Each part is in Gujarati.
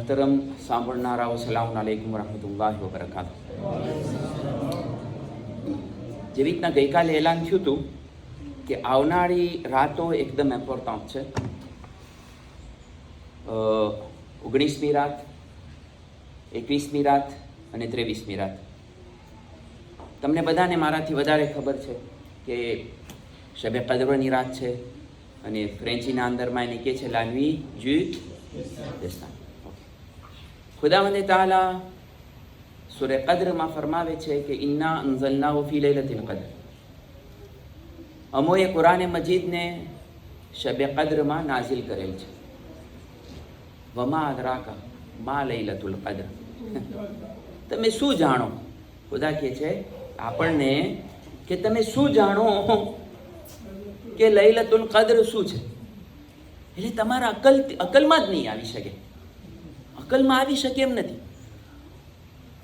મોહતરમ સાંભળનારાઓ, સલામ અલૈકુમ વરહમતુલ્લાહિ વબરકાતુહ. જેવી રીતના ગઈકાલે એલાન થયું હતું કે આવનારી રાતો એકદમ ઇમ્પોર્ટન્ટ છે. 19મી રાત, 21મી રાત અને 23મી રાત. તમને બધાને મારાથી વધારે ખબર છે કે શબે કદરની રાત છે અને ફ્રેન્ચીના અંદરમાં એને કહે છે લા નુઈ જુ દેસ્તા. ખુદાવંદ તાલા સૂરે કદ્રમાં ફરમાવે છે કે ઇન્ના અંઝલનાહુ ફી લૈલતિલ કદ્ર. અમોએ કુરાન મજીદને શબે કદ્રમાં નાઝિલ કરેલ છે. વમા અદરાકા મા લૈલતુલ કદ્ર. તમે શું જાણો? ખુદા કહે છે આપણને કે તમે શું જાણો કે લૈલતુલ કદ્ર શું છે? એટલે તમારા અકલમાં જ નહીં આવી શકે, અકલમાં આવી શકે એમ નથી.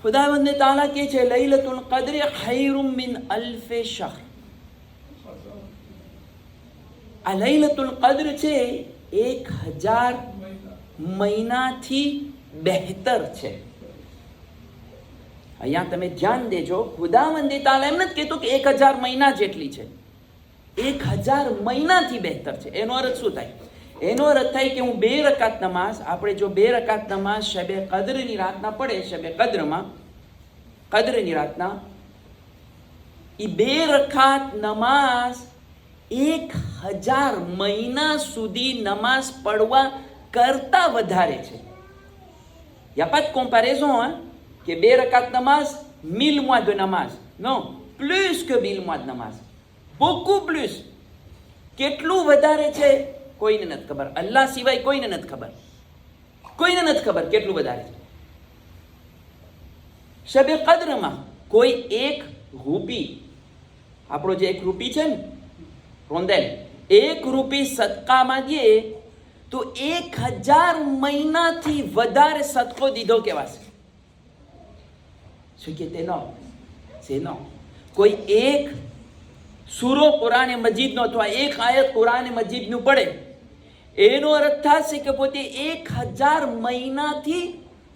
ખુદાવંદ તાલા કહે છે લૈલતુલ કદ્ર ખૈરુમ મિન અલ્ફે શહર. આ લૈલતુલ કદ્ર છે 1000 મહિનાથી બહેતર છે. અહીંયા તમે ધ્યાન દેજો, ખુદાવંદ તાલા એમ નથી કહેતો કે 1000 મહિના જેટલી છે, 1000 મહિનાથી બહેતર છે. એનો અર્થ શું થાય? એનો અર્થ થાય કે હું 2 રકાત નમાઝ, આપણે જો 2 રકાત નમાઝ શબે કદ્રની રાતના પડે, શબે કદ્રમાં કદ્રની રાતના, એ 2 રકાત નમાઝ 1000 મહિના સુધી નમાઝ પડવા કરતા વધારે છે. યા pas de comparaison, hein, કે 2 રકાત નમાઝ 1000 mois de નમાઝ. non, plus que 1000 mois de નમાઝ, beaucoup plus. કેટલું વધારે છે કોઈને નથી ખબર, અલ્લાહ સિવાય કોઈને નથી ખબર, કોઈને નથી ખબર કેટલું વધારે છે. શબે કદ્રમાં કોઈ 1 રૂપી, આપણો જે 1 રૂપી છે ને રોંદેલ, 1 રૂપી સદકા માંગીએ તો 1000 મહિનાથી વધારે સદકો દીધો કહેવાશે. શું કે તેનો શેનો? કોઈ 1 સૂરો કુરાન મજીદનો અથવા 1 આયત કુરાન મજીદનું પડે, એનો અર્થ થશે કે પોતે 1000 મહિનાથી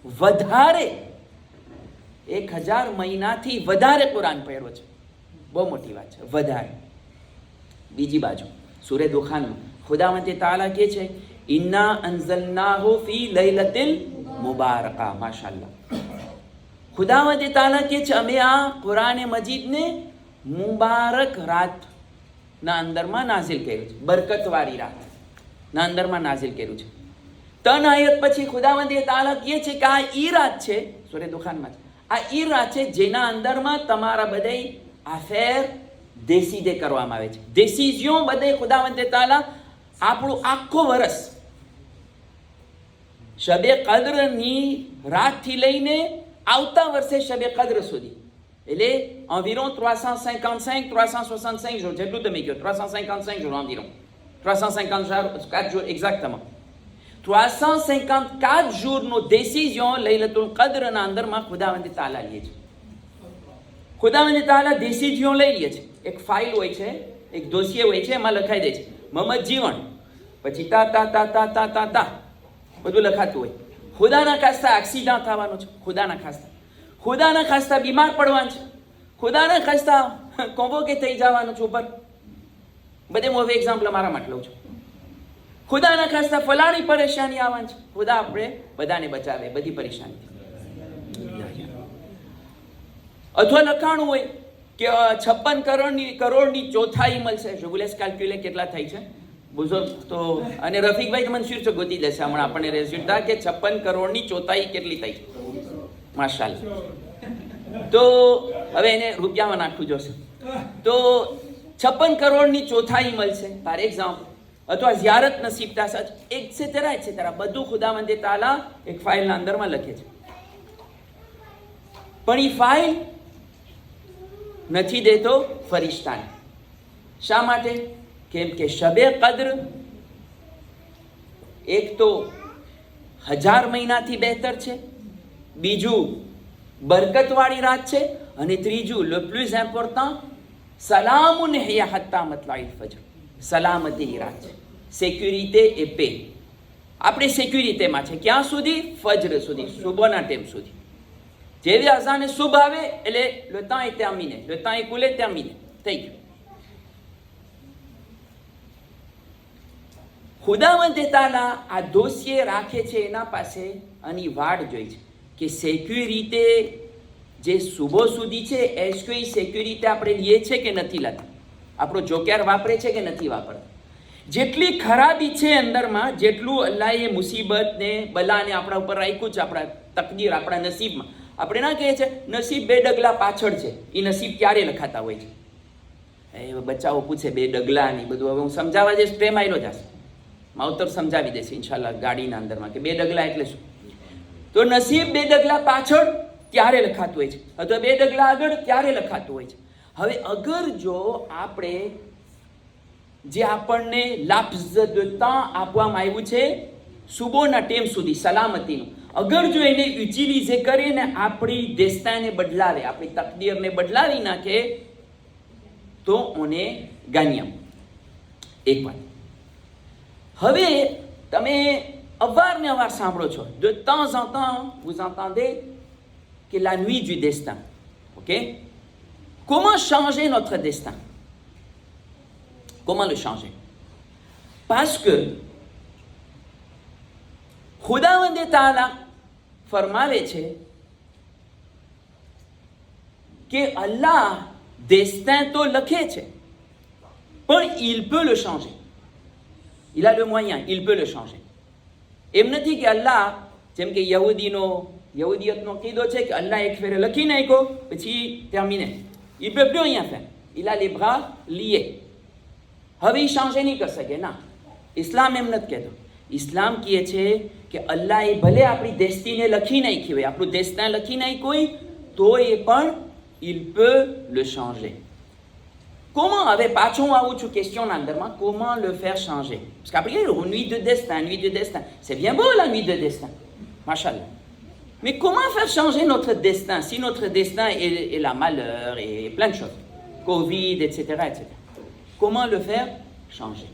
વધારે, 1000 મહિનાથી વધારે કુરાન પડ્યો છે. બહુ મોટી વાત છે, વધારે. બીજી બાજુ સૂરે દુખાનમાં ખુદાવંદ તાલા કહે છે ઇન્ના અંઝલનાહુ ફી લૈલતિલ મુબારકા. માશાઅલ્લાહ. ખુદાવંદ તાલા કહે છે અમે આ કુરાન મજીદને મુબારક રાતના અંદરમાં નાઝિલ કર્યું છે, બરકતવાળી રાતના અંદરમાં નાઝિલ કર્યું છે. 3 આયત પછી ખુદાવંદ તાલા કહે છે કે આ ઈ રાત છે, સૂરે દુખાનમાં આ ઈ રાત છે જેના અંદરમાં તમારા બધાય અફેર દેસીદે કરવામાં આવે છે. દેસિઝિયોન બધે ખુદાવંદ તાલા આપણું આખો વર્ષ શબે કદ્રની રાતથી લઈને આવતા વર્ષે શબે કદ્ર સુધી, એટલે environ 365 jours, જેટલું તમે કહો 355 jours environ, 354 jours exactement. 354 jours décision લૈલતુલ કદ્રના અંદરમાં ખુદાવંદ તાલા લે છે. ખુદાવંદ તાલા décision લઈ લે છે. એક ફાઇલ હોય છે, એક દોસિયે હોય છે, એમાં લખાઈ દે છે મોહમ્મદ જીવન, પછી તા તા તા તા તા તા તા બધું લખાતું હોય. ખુદાના ખાસ્તા એક્સિડન્ટ થવાનો છે, ખુદાના ખાસ્તા બીમાર પડવાનું છે, ખુદાના ખાસ્તા કોન્વોકે થઈ જવાનું છે ઉપર. બધે હું હવે એક્ઝામ્પલ મારા માટે લઉં છું. ખુદાના ખાસ્તા ફલાણી પરેશાની આવવાની છે. ખુદા આપણે બધાને બચાવે બધી પરેશાની. અથવા લખાણું હોય કે 56 કરોડની ચોથાઈ મળશે. જો બુલેસ કેલ્ક્યુલે કેટલા થાય છે બુઝુર્ગ તો, અને રફીકભાઈ તમને શીર્ષક ગોતી દેશે હમણાં આપણને રિઝલ્ટ કે 56 કરોડની ચોથાઈ કેટલી થઈ છે. માશાઅલ્લાહ. તો હવે એને રૂપિયામાં નાખવું જોશે. તો 56 કરોડની ચોથાઈ મળશે ફોર એક્ઝામ્પલ, અથવા ઝિયારત નસીબ થશે, એક્સેટરા બધું ખુદાવંદ તાલા એક ફાઇલના અંદરમાં લખે છે. પણ એ ફાઇલ નથી દેતો ફરિશ્તાને. શા માટે? કેમ કે શબે કદ્ર એક તો 1000 મહિનાથી બહેતર છે, બીજું બરકતવાળી રાત છે, અને ત્રીજું લે પ્લસ ઇમ્પોર્ટન્ટ સલામુન હિયા હત્તા મતલાઇલ ફજર, સલામતીની રાત છે, સિક્યુરિટી એ પે. આપણે સિક્યુરિટીમાં છે. ક્યાં સુધી? ફજર સુધી, સુબહના ટાઈમ સુધી. જેવી અઝાને સુબહ આવે એટલે le temps est terminé, le temps écoulé terminé, થઈ ગયું. ખુદાવંદ તાલા આ દોષીએ રાખે છે એના પાસે આની વાડ જોઈ છે કે સિક્યુરિટી જે સુબહ સુધી છે એસ કોઈ સિક્યુરિટી આપણે લઈએ છે કે નથી લેતા, આપણો જોક્યાર વાપરે છે કે નથી વાપરતા. જેટલી ખરાબી છે અંદરમાં, જેટલું અલ્લાહે મુસીબત ને બલાને આપણા ઉપર રાખ્યું છે, આપણા તકદીર, આપણા નસીબમાં. આપણે ના કહીએ છે નસીબ 2 ડગલા પાછળ છે, એ નસીબ ક્યારે લખાતા હોય છે. એ બચ્ચાઓ પૂછે 2 ડગલા ની બધું, હવે હું સમજાવવા જઈશ પ્રેમ આવેલો જશે, માવતર સમજાવી દેશે ઇન્શાલ્લાહ ગાડીના અંદરમાં કે 2 ડગલા એટલે શું. તો નસીબ 2 ડગલા પાછળ ક્યારે લખાતું હોય છે, અથવા 2 ડગલા આગળ ક્યારે લખાતું હોય છે. હવે અગર જો આપણે જે આપણને લાફ્ઝ de temps આપવામાં આવ્યું છે સુબહના ટાઈમ સુધી સલામતીનું, અગર જો એને યુટિલાઇઝ કરીને આપણી દેસ્તાને બદલાવે, આપણી તકદીરને બદલાવી નાખે તો ઓને ગાન્યમ. એક વાત હવે તમે અવારનવાર સાંભળો છો, de temps en temps vous entendez que la nuit du destin, ok? Comment changer notre destin? Comment le changer? Parce que ખુદાવંદ તાલા ફરમાવે છે કે અલ્લાહ destin તો લખે છે પણ il peut le changer. Il a le moyen, il peut le changer. એમ નથી કે અલ્લાહ જેમ કે યહૂદિયતનો કીધો છે કે અલ્લાહ એક ફેરે લખી નાખ્યો પછી terminé. Il peut plus rien faire. Il a les bras liés. હવે એ changer નહીં કરી શકે. ના, ઇસ્લામ એમ નથી કહેતો. ઇસ્લામ કહે છે કે અલ્લાહે ભલે આપણી દેસ્તીને લખી નાખી હોય, આપણું દેસ્તા લખી નાખ્યું હોય તો એ પણ il peut le changer. Comment, હવે પાછું આવું છું ક્વેશ્ચનના અંદરમાં, comment le faire changer? Parce qu'après, nuit de destin, c'est bien beau la nuit de destin, machallah. Mais comment faire changer notre destin si notre destin est la malheur et plein de choses, Covid, etc., etc. Comment le faire changer?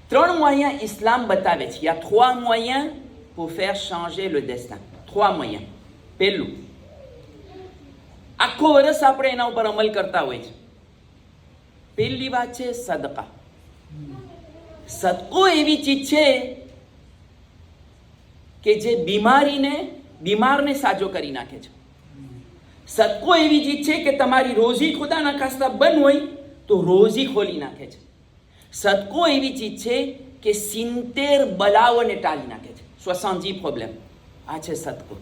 3 moyens islam બતાવે છે. Il y a 3 moyens pour faire changer le destin. 3 moyens. પહેલું, આખો વર્ષ આપણે એના ઉપર અમલ કરતા હોય છે. પહેલી વાત છે સદકા. સદકો એવી ચીજ છે કે જે બીમારને સાજો કરી નાખે છે. સદકો એવી ચીજ છે કે તમારી રોજી ખુદાના ખાસ્તા બંધ હોય તો રોજી ખોલી નાખે છે. સદકો એવી ચીજ છે કે 70 બલાઓને ટાળી નાખે છે, 70 પ્રોબ્લેમ. આ છે સદકો.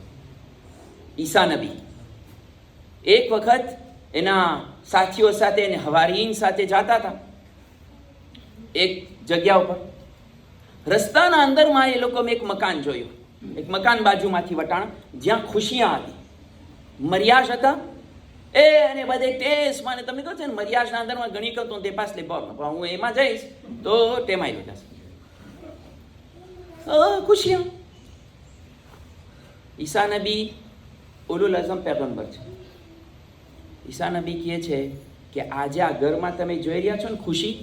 ઈસા નબી એક વખત એના સાથીઓ સાથે એને હવારીન સાથે જતા હતા એક જગ્યા ઉપર. રસ્તાના અંદરમાં એ લોકોએ એક મકાન જોયું, એક મકાન બાજુમાંથી વટાણ જ્યાં ખુશિયા હતી, મરિયાજ હતા. અને બધે ટેસ્ટમાં તમને કહું છે ને મરિયાજના અંદરમાં ઘણી કરતો તે પાસ લે પણ હું એમાં જઈશ તો ટેમાઈ જશે ખુશિયા. ઈસા નબી ઉલુલ અઝમ પેગમ્બર છે. ઈસા નબી કહે છે કે આજે આ ઘરમાં તમે જોઈ રહ્યા છો ને ખુશી,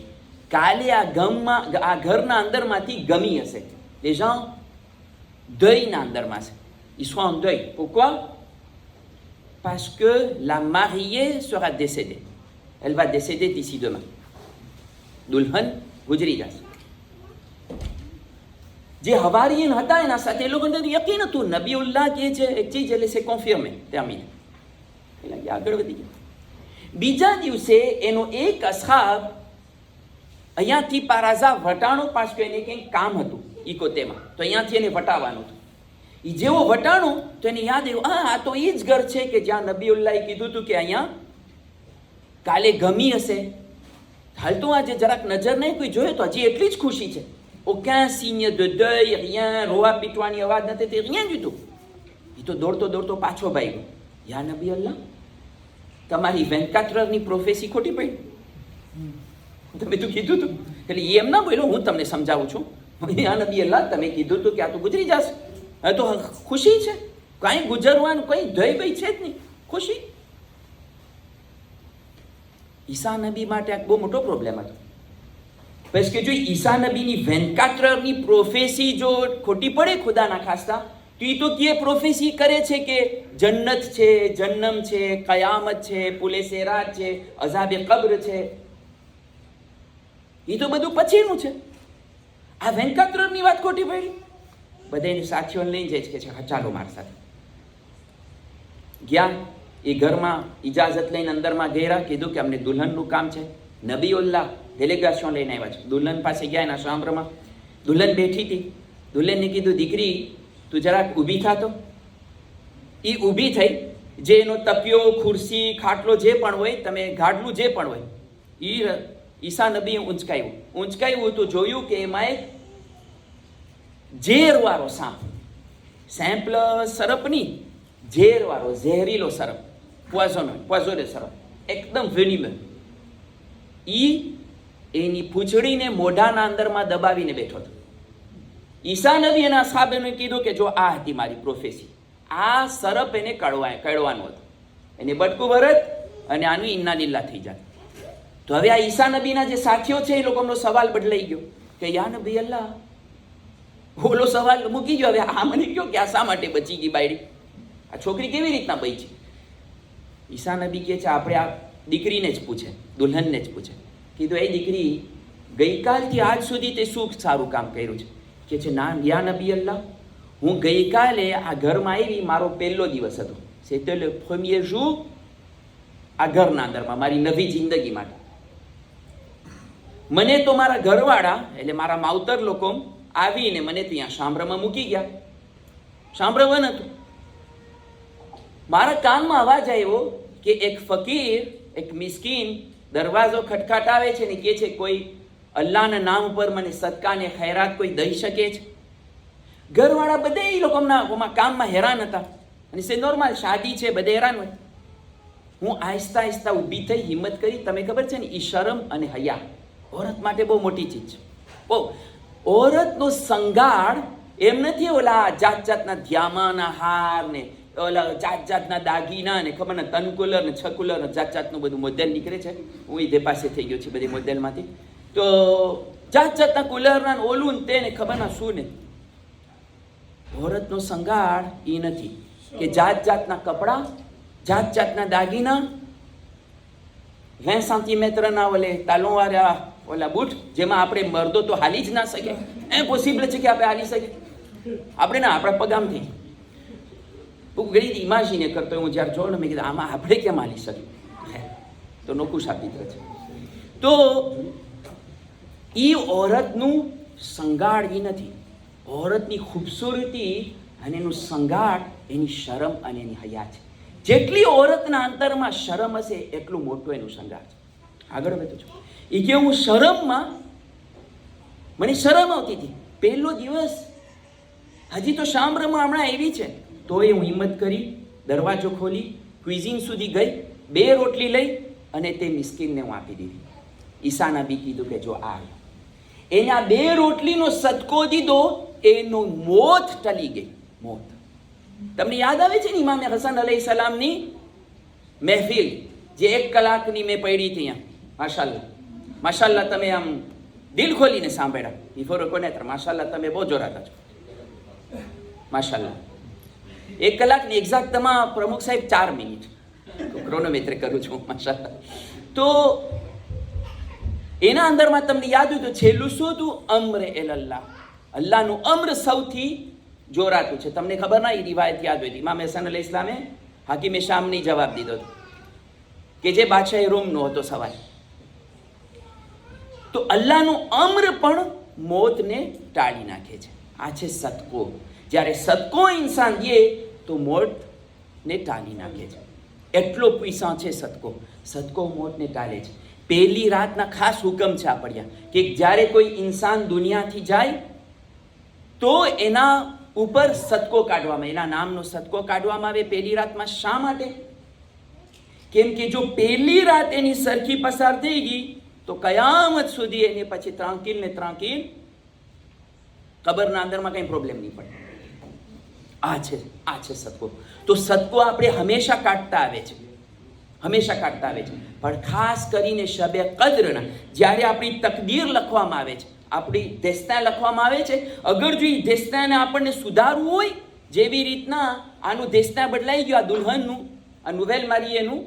કાલે આ ઘરના અંદરમાંથી ગમી હશે. Les gens deuilના અંદરમાં છે. Ils sont en deuil. Pourquoi? Parce que la mariée sera décédée. Elle va décéder d'ici demain. દુલ્હન ગુજરી જશે. જે હવારીન હતા એના સાથે એ લોકોને યકીન હતું. નબીઉલ્લાહ કહે છે એક ચીજ એટલે છે કોન્ફર્મે terminé. એટલે આગળ વધી ગયા. બીજા દિવસે એનો એક અસહાબ અહીંયાથી પારાઝા વટાણો, પાછું એને કંઈક કામ હતું ઇકોતેમાં, તો અહીંયાથી એને વટાવવાનું હતું. એ જેવો વટાણો તો એને યાદ આવ્યું, આ તો એ જ ઘર છે કે જ્યાં નબીઉલ્લાહે કીધું હતું કે અહીંયા કાલે ગમી હશે. હાલ તો આજે જરાક નજર નહીં કોઈ જોયો તો હજી એટલી જ ખુશી છે. aucun signe de deuil, rien, રોવા પીટવાની અવાજ નથી, તે rien du tout. એ તો દોડતો દોડતો પાછો ભાગ્યો. યા નબી અલ્લાહ, તમારી 24 heures ની પ્રોફેસી ખોટી પડી, તમે તો કીધું હતું. એટલે એમ ના બોલ્યો, હું તમને સમજાવું છું. યા નબી અલ્લાહ, તમે કીધું હતું કે આ તો ગુજરી જશે, હવે તો ખુશી છે, કાંઈ ગુજરવાનું કંઈ દય ભાઈ છે જ નહીં, ખુશી. ઈસા નબી માટે આ બહુ મોટો પ્રોબ્લેમ હતો. પછી કે જો ઈસા નબીની વેંકાત્રની પ્રોફેસી જો ખોટી પડે ખુદાના ખાસ્તા, તો એ તો કે પ્રોફેસી કરે છે કે જન્નત છે, જન્નમ છે, કયામત છે, પુલે સેરાત છે, અઝાબે કબ્ર છે, એ તો બધું પછીનું છે. આ વેંકાત્રની વાત ખોટી પડી. બધા એની સાથીઓને લઈ જાય છે કે હા ચાલો મારી સાથે. ગયા એ ઘરમાં ઇજાઝત લઈને અંદરમાં ગયા, કીધું કે અમને દુલ્હનનું કામ છે. નબીઉલ્લાહ ડેલિગેશન લઈને આવ્યા છે. દુલ્હન પાસે ગયા એના સાંભરમાં. દુલ્હન બેઠી હતી. દુલ્હનને કીધું દીકરી તું જરાક ઊભી થાતો. એ ઊભી થઈ. જે એનો તપિયો, ખુરશી, ખાટલો જે પણ હોય, તમે ગાડલું જે પણ હોય, એ ઈસા નબીએ ઊંચકાયું તો જોયું કે એમાં એક ઝેરવાળો સાપ, સેમ્પલ સરપની ઝેરવાળો ઝેરીલો સરપ, પોઝોને સરપ, એકદમ વેનિમલ. એની પૂંછડીને મોઢાના અંદરમાં દબાવીને બેઠો હતો. ઈસા નબી એના સાહેબને કીધું કે જો આ હતી મારી પ્રોફેસી, આ સરપ એને કડવાનું હતું, એને બટકું ભરત અને આનું ઇન્ના લીલા થઈ જાય. તો હવે આ ઈસા નબીના જે સાથીઓ છે એ લોકોનો સવાલ બદલાઈ ગયો કે યા નબી અલ્લાહ, ઓલો સવાલ મૂકી ગયો. હવે આ મને કહો કે આ શા માટે બચી ગઈ બાયડી, આ છોકરી કેવી રીતના બચી? ઈસા નબી કહે છે આપણે આ દીકરીને જ પૂછે, દુલ્હનને જ પૂછે. કીધું એ દીકરી ગઈકાલથી આજ સુધી તે શું સારું કામ કર્યું છે? કે છે ના યા નબી અલ્લાહ, હું ગઈકાલે આ ઘરમાં આવી, મારો પહેલો દિવસ હતો, c'était le premier jour આ ઘરના અંદરમાં મારી નવી જિંદગી માટે. મને તો મારા ઘરવાળા એટલે મારા માવતર લોકો આવીને મને ત્યાં શામરામાં મૂકી ગયા. શામરામાં હતું. મારા કાનમાં અવાજ આવ્યો કે એક ફકીર, એક મિસ્કીન દરવાજો ખટખટાવે છે ને કહે છે કોઈ અલ્લાહના નામ ઉપર મને સદકા ને ખૈરાત કોઈ દઈ શકે છે? ઘરવાળા બધા એ લોકોના કામમાં હેરાન હતા અને સે નોર્મલ શાદી છે, બધા હેરાન હોય. હું આહિસ્તા આહિસ્તા ઊભી થઈ, હિંમત કરી. તમે ખબર છે ને ઈ શરમ અને હયા ઓરત માટે બહુ મોટી ચીજ છે. બહુ ઓરતનો સંગાળ એમ નથી ઓલા જાત જાતના ધ્યામાના હાર ને ઓલા જાત જાતના દાગીના ને ખબર ને તનકુલર ને છકુલર ને જાત જાતનું બધું મોડેલ નીકળે છે. હું એ પાસે થઈ ગયો છે બધી મોડેલમાંથી. તો જાત જાતના કુલરના ઓલું ને તેને ખબર ના શું ને. ઓરતનો સંગાળ એ નથી કે જાત જાતના કપડાં, જાત જાતના દાગીના, 20 સેન્ટીમીટરના ઓલે તાલોવાળા ઓલા બૂટ જેમાં આપણે મર્દો તો હાલી જ ના શકે. ઇમ્પોસિબલ છે કે આપણે હાલી શકીએ. આપણે ના, આપણા પગામથી હું ઘણી ઇમાજીને કરતો. હું જ્યારે જોઉં ને મેં કીધું આમાં આપણે કેમ હાલી શકીએ? તો નોકું સાબિત છે. તો એ ઓરતનું સંગાળ એ નથી. ઓરતની ખૂબસૂરતી અને એનું સંગાળ એની શરમ અને એની હયા છે. જેટલી ઓરતના અંતરમાં શરમ હશે એટલું મોટું એનું સંગાળ છે. આગળ વધુ છું. એ કે હું શરમમાં, મને શરમ આવતી હતી પહેલો દિવસ, હજી તો શામરામાં હમણાં આવી છે, તોય હું હિંમત કરી, દરવાજો ખોલી, ક્વિઝિન સુધી ગઈ, 2 રોટલી લઈ અને તે મિસ્કીનને હું આપી દીધી. ઈસા નબી કીધું કે જો આ એને આ 2 રોટલીનો સદકો દીધો, એનું મોત ટલી ગઈ. મોત. તમને યાદ આવે છે ને ઇમામે હસન અલૈહિસ્સલામની મહેફિલ જે 1 કલાકની મેં પડી હતી અહીંયા? માશાલ્લાહ, માશાલ્લાહ. તમે આમ દિલ ખોલીને સાંભળ્યા. બિફોર કોને માશાલ્લાહ, તમે બહુ જોરાતા છો. માશાલ્લાહ. 1 કલાકની એક્ઝેક્ટમાં પ્રમુખ સાહેબ 4 મિનિટ ક્રોનોમેટ્રી કરું છું. માશાલ્લાહ. તો એના અંદરમાં તમને યાદ હોય તો છેલ્લું શું હતું? અમ્ર એલલ્લાહ. અલ્લાહનું અમ્ર સૌથી જોરાતું છે. તમને ખબર ના, એ રિવાયત યાદ હોય. ઇમામ હસન અલૈહિસ સલામે હાકીમે શામની જવાબ દીધો હતો કે જે બાદશાહે રોમનો હતો સવાલ. તો અલ્લાહનું અમ્ર પણ મોતને ટાળી નાખે છે. આ છે સદકો. જ્યારે સદકો ઇન્સાન દે તો મોતને ટાળી નાખે છે. એટલો પૈસા છે સદકો. સદકો મોતને ટાળે છે. પહેલી રાતના ખાસ હુકમ છે આપણ્યા કે જ્યારે કોઈ ઇન્સાન દુનિયાથી જાય તો એના ઉપર સદકો કાઢવામાં, એના નામનો સદકો કાઢવામાં આવે પહેલી રાતમાં. શા માટે? કેમ કે જો પહેલી રાત એની સરખી પસાર થઈ ગઈ તો કયામત સુધી એને પછી ત્રાંકીલ ને ત્રાંકીલ કબરના અંદરમાં કંઈ પ્રોબ્લેમ નહીં પડે. આ છે સદકો. તો સદકો આપણે હંમેશા કાઢતા આવે છે. હંમેશા કાઢતા આવે છે. પણ ખાસ કરીને શબે કદ્રના જ્યારે આપણી તકદીર લખવામાં આવે છે, આપણી દેસ્તા લખવામાં આવે છે, અગર જો એ દેસ્તાને આપણને સુધારવું હોય, જેવી રીતના આનું દેસ્તા બદલાઈ ગયું, આ દુલ્હનનું, આ નુવેલ મારીએનું,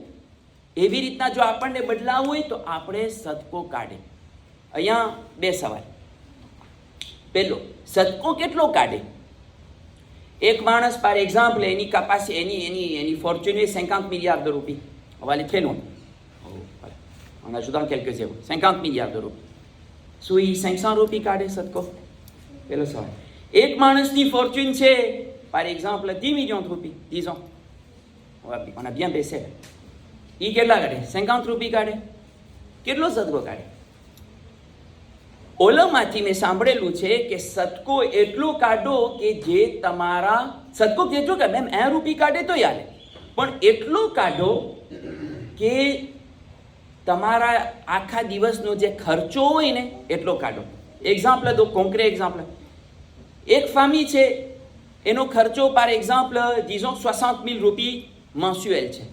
એવી રીતના જો આપણને બદલાવવું હોય તો આપણે સદકો કાઢે. અહીંયા બે સવાલ. પહેલો, સદકો કેટલો કાઢે? એક માણસ par exemple એની કપાસ એની fortune est 50 milliards de roupies. On va aller très loin. Voilà. En ajoutant quelques zéros. 50 milliards de roupies. શું એ 500 રૂપિયા કાઢે સદકો? પેલો સવાલ. એક માણસની ફોર્ચ્યુન છે par exemple 10 millions de roupies, disons. On a bien baissé. એ કેટલા કાઢે? 50 રૂપિયા કાઢે. કેટલો સદકો કાઢે? ઓલમાંથી મેં સાંભળેલું છે કે સદકો એટલો કાઢો કે જે તમારા સદકો કેટલો કે મેમ 1 રૂપિયા કાઢે તો યાલે, પણ એટલો કાઢો કે તમારા આખા દિવસનો જે ખર્ચો હોય ને એટલો કાઢો. એક્ઝામ્પલ દો, કોન્ક્રેટ એક્ઝામ્પલ. એક ફેમિલી છે, એનો ખર્ચો par exemple disons 60,000 રૂપિયા mensuel છે.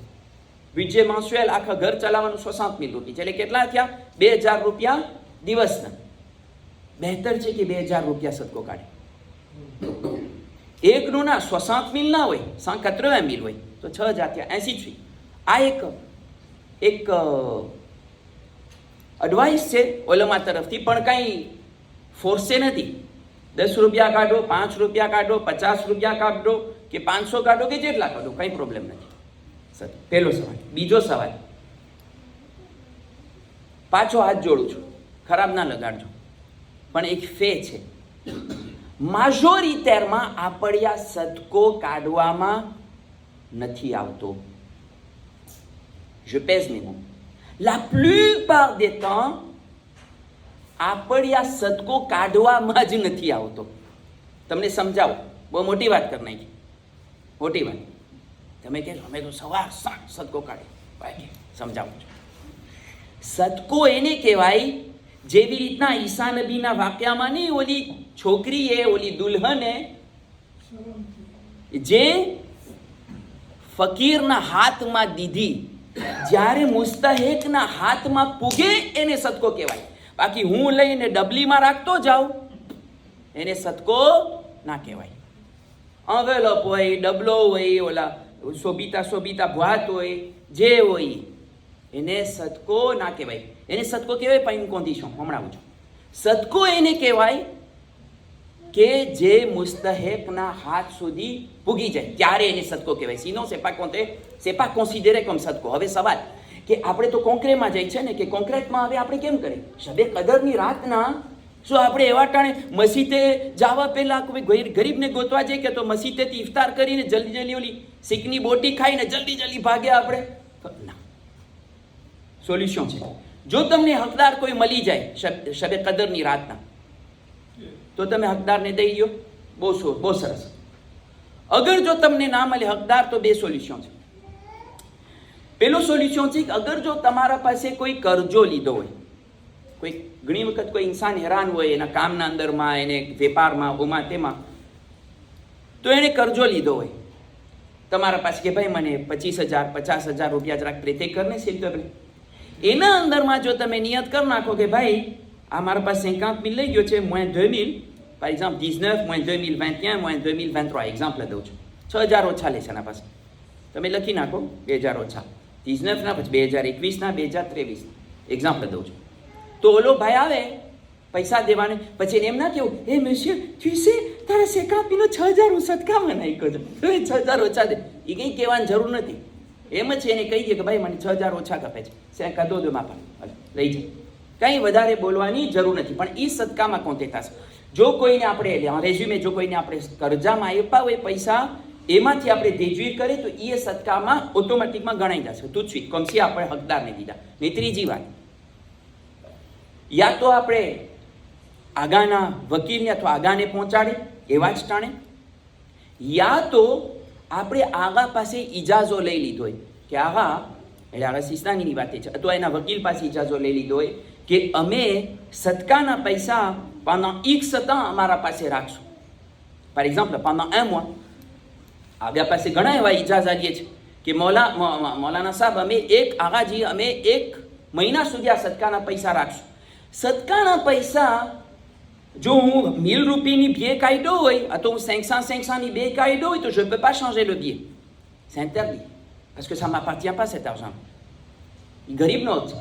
બિજે mensuel આખા ઘર ચલાવવાનું 60,000 રૂપિયા છે, એટલે કેટલા થયા? 2,000 રૂપિયા દિવસના. બહેતર છે કે 2,000 રૂપિયા સદકો કાઢે. એકનું ના 60,000 ના હોય, 80,000 હોય તો 6,000 થયા, 80 થી. આ એક એડવાઇસ છે ઓલમા તરફથી, પણ કાંઈ ફોર્સે નથી. 10 રૂપિયા કાઢો, 5 રૂપિયા કાઢો, 50 રૂપિયા કાઢો કે 500 કાઢો કે જેટલા કાઢો, કંઈ પ્રોબ્લેમ નથી. પહેલો સવાલ. બીજો સવાલ, પાછો હાથ જોડું છું, ખરાબ ના લગાડજો, પણ એક ફે છે. માજોરિટેરમાં આપણે આ સદકો કાઢવામાં નથી આવતો. Je pèse mes mots. La plupart des temps આપણે આ સદકો કાઢવામાં જ નથી આવતો. તમને સમજાવો, બહુ મોટી વાત કરી નાખી, મોટી વાત. તમે કહેશો અમે તો સવાર સાંજ સદકો કાઢે, સમજાવું છું. સદકો એને કહેવાય જેવી રીતના ઈસા નબીના વાક્યામાં નહીં, ઓલી છોકરીએ, ઓલી દુલ્હને જે ફકીરના હાથમાં દીધી, જ્યારે મુસ્તહેકના હાથમાં પૂગે એને સદકો કહેવાય. બાકી હું લઈને ડબલીમાં રાખતો જાઉં એને સદકો ના કહેવાય. envelope હોય, ડબલો હોય, ઓલા શોભિતા ભાત હોય, જે હોય એને સદકો ના કહેવાય. એને સદકો કહેવાય પણ કોન્ડિશન હમણાં છું. સદકો એને કહેવાય કે જે મુસ્તહેકના હાથ સુધી પૂગી જાય ત્યારે એને સદકો કહેવાય. સિનો c'est pas considéré comme સદકો. હવે સવાલ કે આપણે તો કોન્ક્રેટમાં જાય છે ને, કે કોન્ક્રેટમાં હવે આપણે કેમ કરીએ? શબે કદરની રાતના શું આપણે એવા ટાણે મસ્જિદે જવા પહેલા કોઈ ગરીબને ગોતવા જઈએ કે તો મસ્જિદેથી ઇફતાર કરીને જલ્દી ઓલી સિકની બોટી ખાઈને જલ્દી ભાગે આપણે? ના. સોલ્યુશન છે. જો તમને હકદાર કોઈ મળી જાય શબે કદરની રાતના, તો તમે હકદારને દઈ દો, બહુ સરસ. અગર જો તમને ના મળે હકદાર, તો બે સોલ્યુશન છે. પેલો સોલ્યુશન છે કે અગર જો તમારા પાસે કોઈ કરજો લીધો હોય, કોઈ ઘણી વખત કોઈ ઇન્સાન હેરાન હોય એના કામના અંદરમાં, એને વેપારમાં, ઓમાં તેમાં, તો એને કરજો લીધો હોય તમારા પાસે કે ભાઈ મને 25,000 50,000 રૂપિયા જરાક પ્રેતે કરને સિલ્વર. એના અંદરમાં જો તમે નિયત કરી નાખો કે ભાઈ આ મારા પાસે 50,000 લઈ ગયો છે, -2,000 par exemple 19 -2021 -2023 એક્ઝામ્પલ દઉં છું, 6,000 ઓછા લેશે એના પાસે. તમે લખી નાખો 2,000 ઓછા 19 ના, પછી 2021 ના, 2023 એક્ઝામ્પલ દઉં છું. તો ઓલો ભાઈ આવે પૈસા દેવાને, પછી એમ ના કેવું, હે monsieur tu sais તારા 50,000 6,000 હું સદકામાં નાખ્યો છું, 6,000 ઓછા દે. એ કંઈ કહેવાની જરૂર નથી. એમ જ એને કહી દે કે ભાઈ મને 6,000 ઓછા કપે છે, સેંકા દો માપા લઈ જાય. કંઈ વધારે બોલવાની જરૂર નથી. પણ એ સદકામાં કોન્તે થશે. જો કોઈને આપણે રેઝ્યુમે, જો કોઈને આપણે કરજામાં આપ્યા હોય પૈસા, એમાંથી આપણે દેજવી કરીએ તો એ સદકામાં ઓટોમેટિકમાં ગણાઈ જશે. તું સ્વીટ કમસી આપણે હકદારને દીધા. ને ત્રીજી વાત, યા તો આપણે આગાના વકીલને અથવા આગાને પહોંચાડે એવા જ ટાણે, યા તો આપણે આગા પાસે ઇજાઝો લઈ લીધો હોય કે આગા, એટલે આગા સિસ્તાનીની વાત છે, અથવા એના વકીલ પાસે ઇજાઝો લઈ લીધો હોય કે અમે સદકાના પૈસા pendant X temps અમારા પાસે રાખશું. par exemple pendant 1 mois. આગા પાસે ઘણા એવા ઇજાઝા લઈએ છે કે મૌલાના સાહેબ અમે એક મહિના સુધી આ સદકાના પૈસા રાખશું. સદકાના પૈસા જો હું 1000 રૂપિયાની બે કાઢ્યો હોય અથવા હું 500 બે કાઢ્યો હોય તો je peux pas changer le billet. C'est interdit. Parce que ça m'appartient pas cet argent. ગરીબ નો છે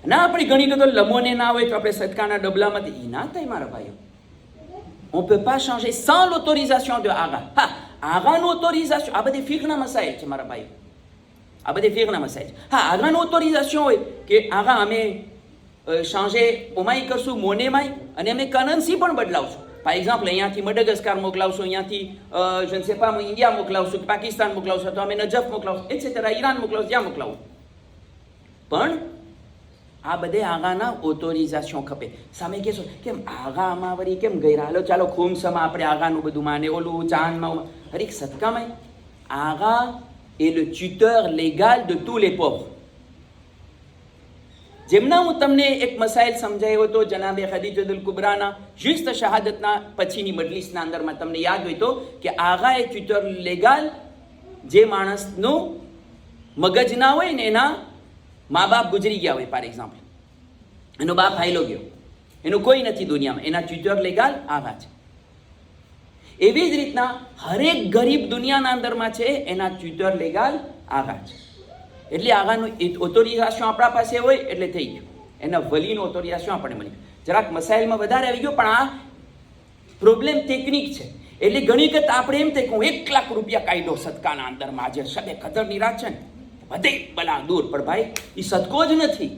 ના. આપણે ઘણી વખત લમોને ના હોય તો આપણે સદકાના ડબલામાંથી એ ના થાય મારા ભાઈઓ. On peut pas changer sans l'autorisation de Aga. હા, આગાનું ઓથોરિઝેશન, આ બધી ફિકના મસાઇલ છે મારા ભાઈ, આ બધી ફિકના મસાઇલ છે. હા, આગાનું ઓથોરિઝેશન હોય કે આગા અમે ચાંજે ઓમાઈ કરશું મોનેમાઈ અને અમે કરન્સી પણ બદલાવશું. ફોર એક્ઝામ્પલ અહીંયાથી મડગાસ્કર મોકલાવશું, અહીંયાથી je ne sais pas India મોકલાવશું, પાકિસ્તાન મોકલાવશું, તો અમે નજફ મોકલાવશું, એટસેટ્રા ઈરાન મોકલાવશું, જ્યાં મોકલાવું. પણ આ બધે આગાના ઓથોરિઝેશન ખપે. સામે કહેશો કેમ આગા આમાં વળી કેમ ગઈ હાલો ચાલો ખૂમ સમા આપણે આગાનું બધું માને ઓલું ચાંદમાં હરેક સદકામાં. આગા est le tuteur légal de tous les pauvres. જેમના હું તમને એક મસાઇલ સમજાવ્યો હતો જનાબે ખદીજતુલ કુબરાના જસ્ટ શહાદતના પછીની મજલિસના અંદરમાં તમને યાદ હોય તો કે આગા એ ટ્યુટર લેગાલ જે માણસનું મગજ ના હોય ને એના મા બાપ ગુજરી ગયા હોય, ફોર એક્ઝામ્પલ એનો બાપ હાઈલો ગયો, એનું કોઈ નથી દુનિયામાં, એના ટ્યુટર લેગાલ આગા છે. એવી જ રીતના હરેક ગરીબ દુનિયાના અંદરમાં છે એના ટ્યુટર લેગાલ આગા છે. એટલે આગાનું ઓથોરિઝેશન આપણા પાસે હોય એટલે થઈ ગયું, એના વલીનું ઓથોરિઝેશન આપણને મળી ગયું. જરાક મસાઇલમાં વધારે આવી ગયો પણ આ પ્રોબ્લેમ ટેકનિક છે. એટલે ઘણી વખત આપણે એમ થાય કે હું 1 લાખ રૂપિયા કાઢ્યો સદકાના અંદરમાં, આજે શબે કદરની રાત છે ને બધે બલા દૂર, પણ ભાઈ એ સદકો જ નથી.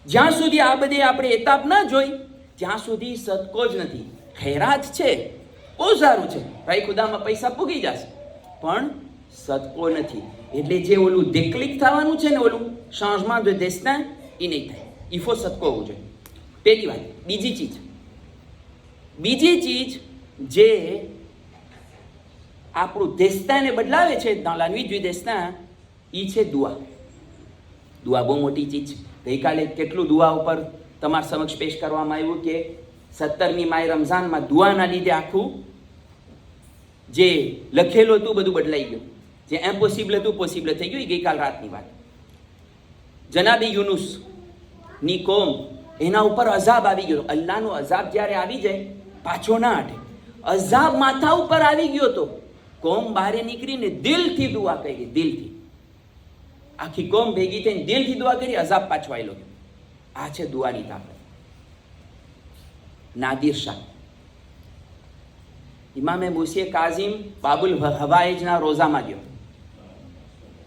જ્યાં સુધી આ બધી આપણે એતાપ ના જોઈ ત્યાં સુધી સદકો જ નથી. ખૈરાત છે, બહુ સારું છે, ભાઈ ખુદામાં પૈસા પૂગી જશે, પણ સદકો નથી. એટલે જે ઓલું દેખલિક થવાનું છે ને ઓલું changement de destin એ નહીં થાય. il faut સદકો હોવું જોઈએ, પહેલી વાત. બીજી ચીજ જે આપણું દેસ્તાને બદલાવે છે dans la nuit du destin એ છે દુઆ. દુઆ બહુ મોટી ચીજ છે. ગઈકાલે કેટલું દુઆ ઉપર તમારા સમક્ષ પેશ કરવામાં આવ્યું કે 17મી માય રમઝાનમાં દુઆના લીધે આખું જે લખેલું હતું બધું બદલાઈ ગયું, જે ઇમ્પોસિબલ હતું પોસિબલ થઈ ગયું. એ ગઈકાલ રાતની વાત. જનાબી યુનુસ ની કોમ એના ઉપર અઝાબ આવી ગયો. અલ્લાહનો અઝાબ જ્યારે આવી જાય પાછો ના હટે. અઝાબ માથા ઉપર આવી ગયો તો કોમ બહાર નીકળીને દિલથી દુઆ કરી, દિલથી આખી કોમ ભેગી થઈને દિલથી દુઆ કરી, અઝાબ પાછો આવેલો. આ છે દુઆની તાકાત. નાદિર શાહ, ઇમામે મુસી કાઝિમ બાબુલ હવાઈજના રોઝામાં ગયો.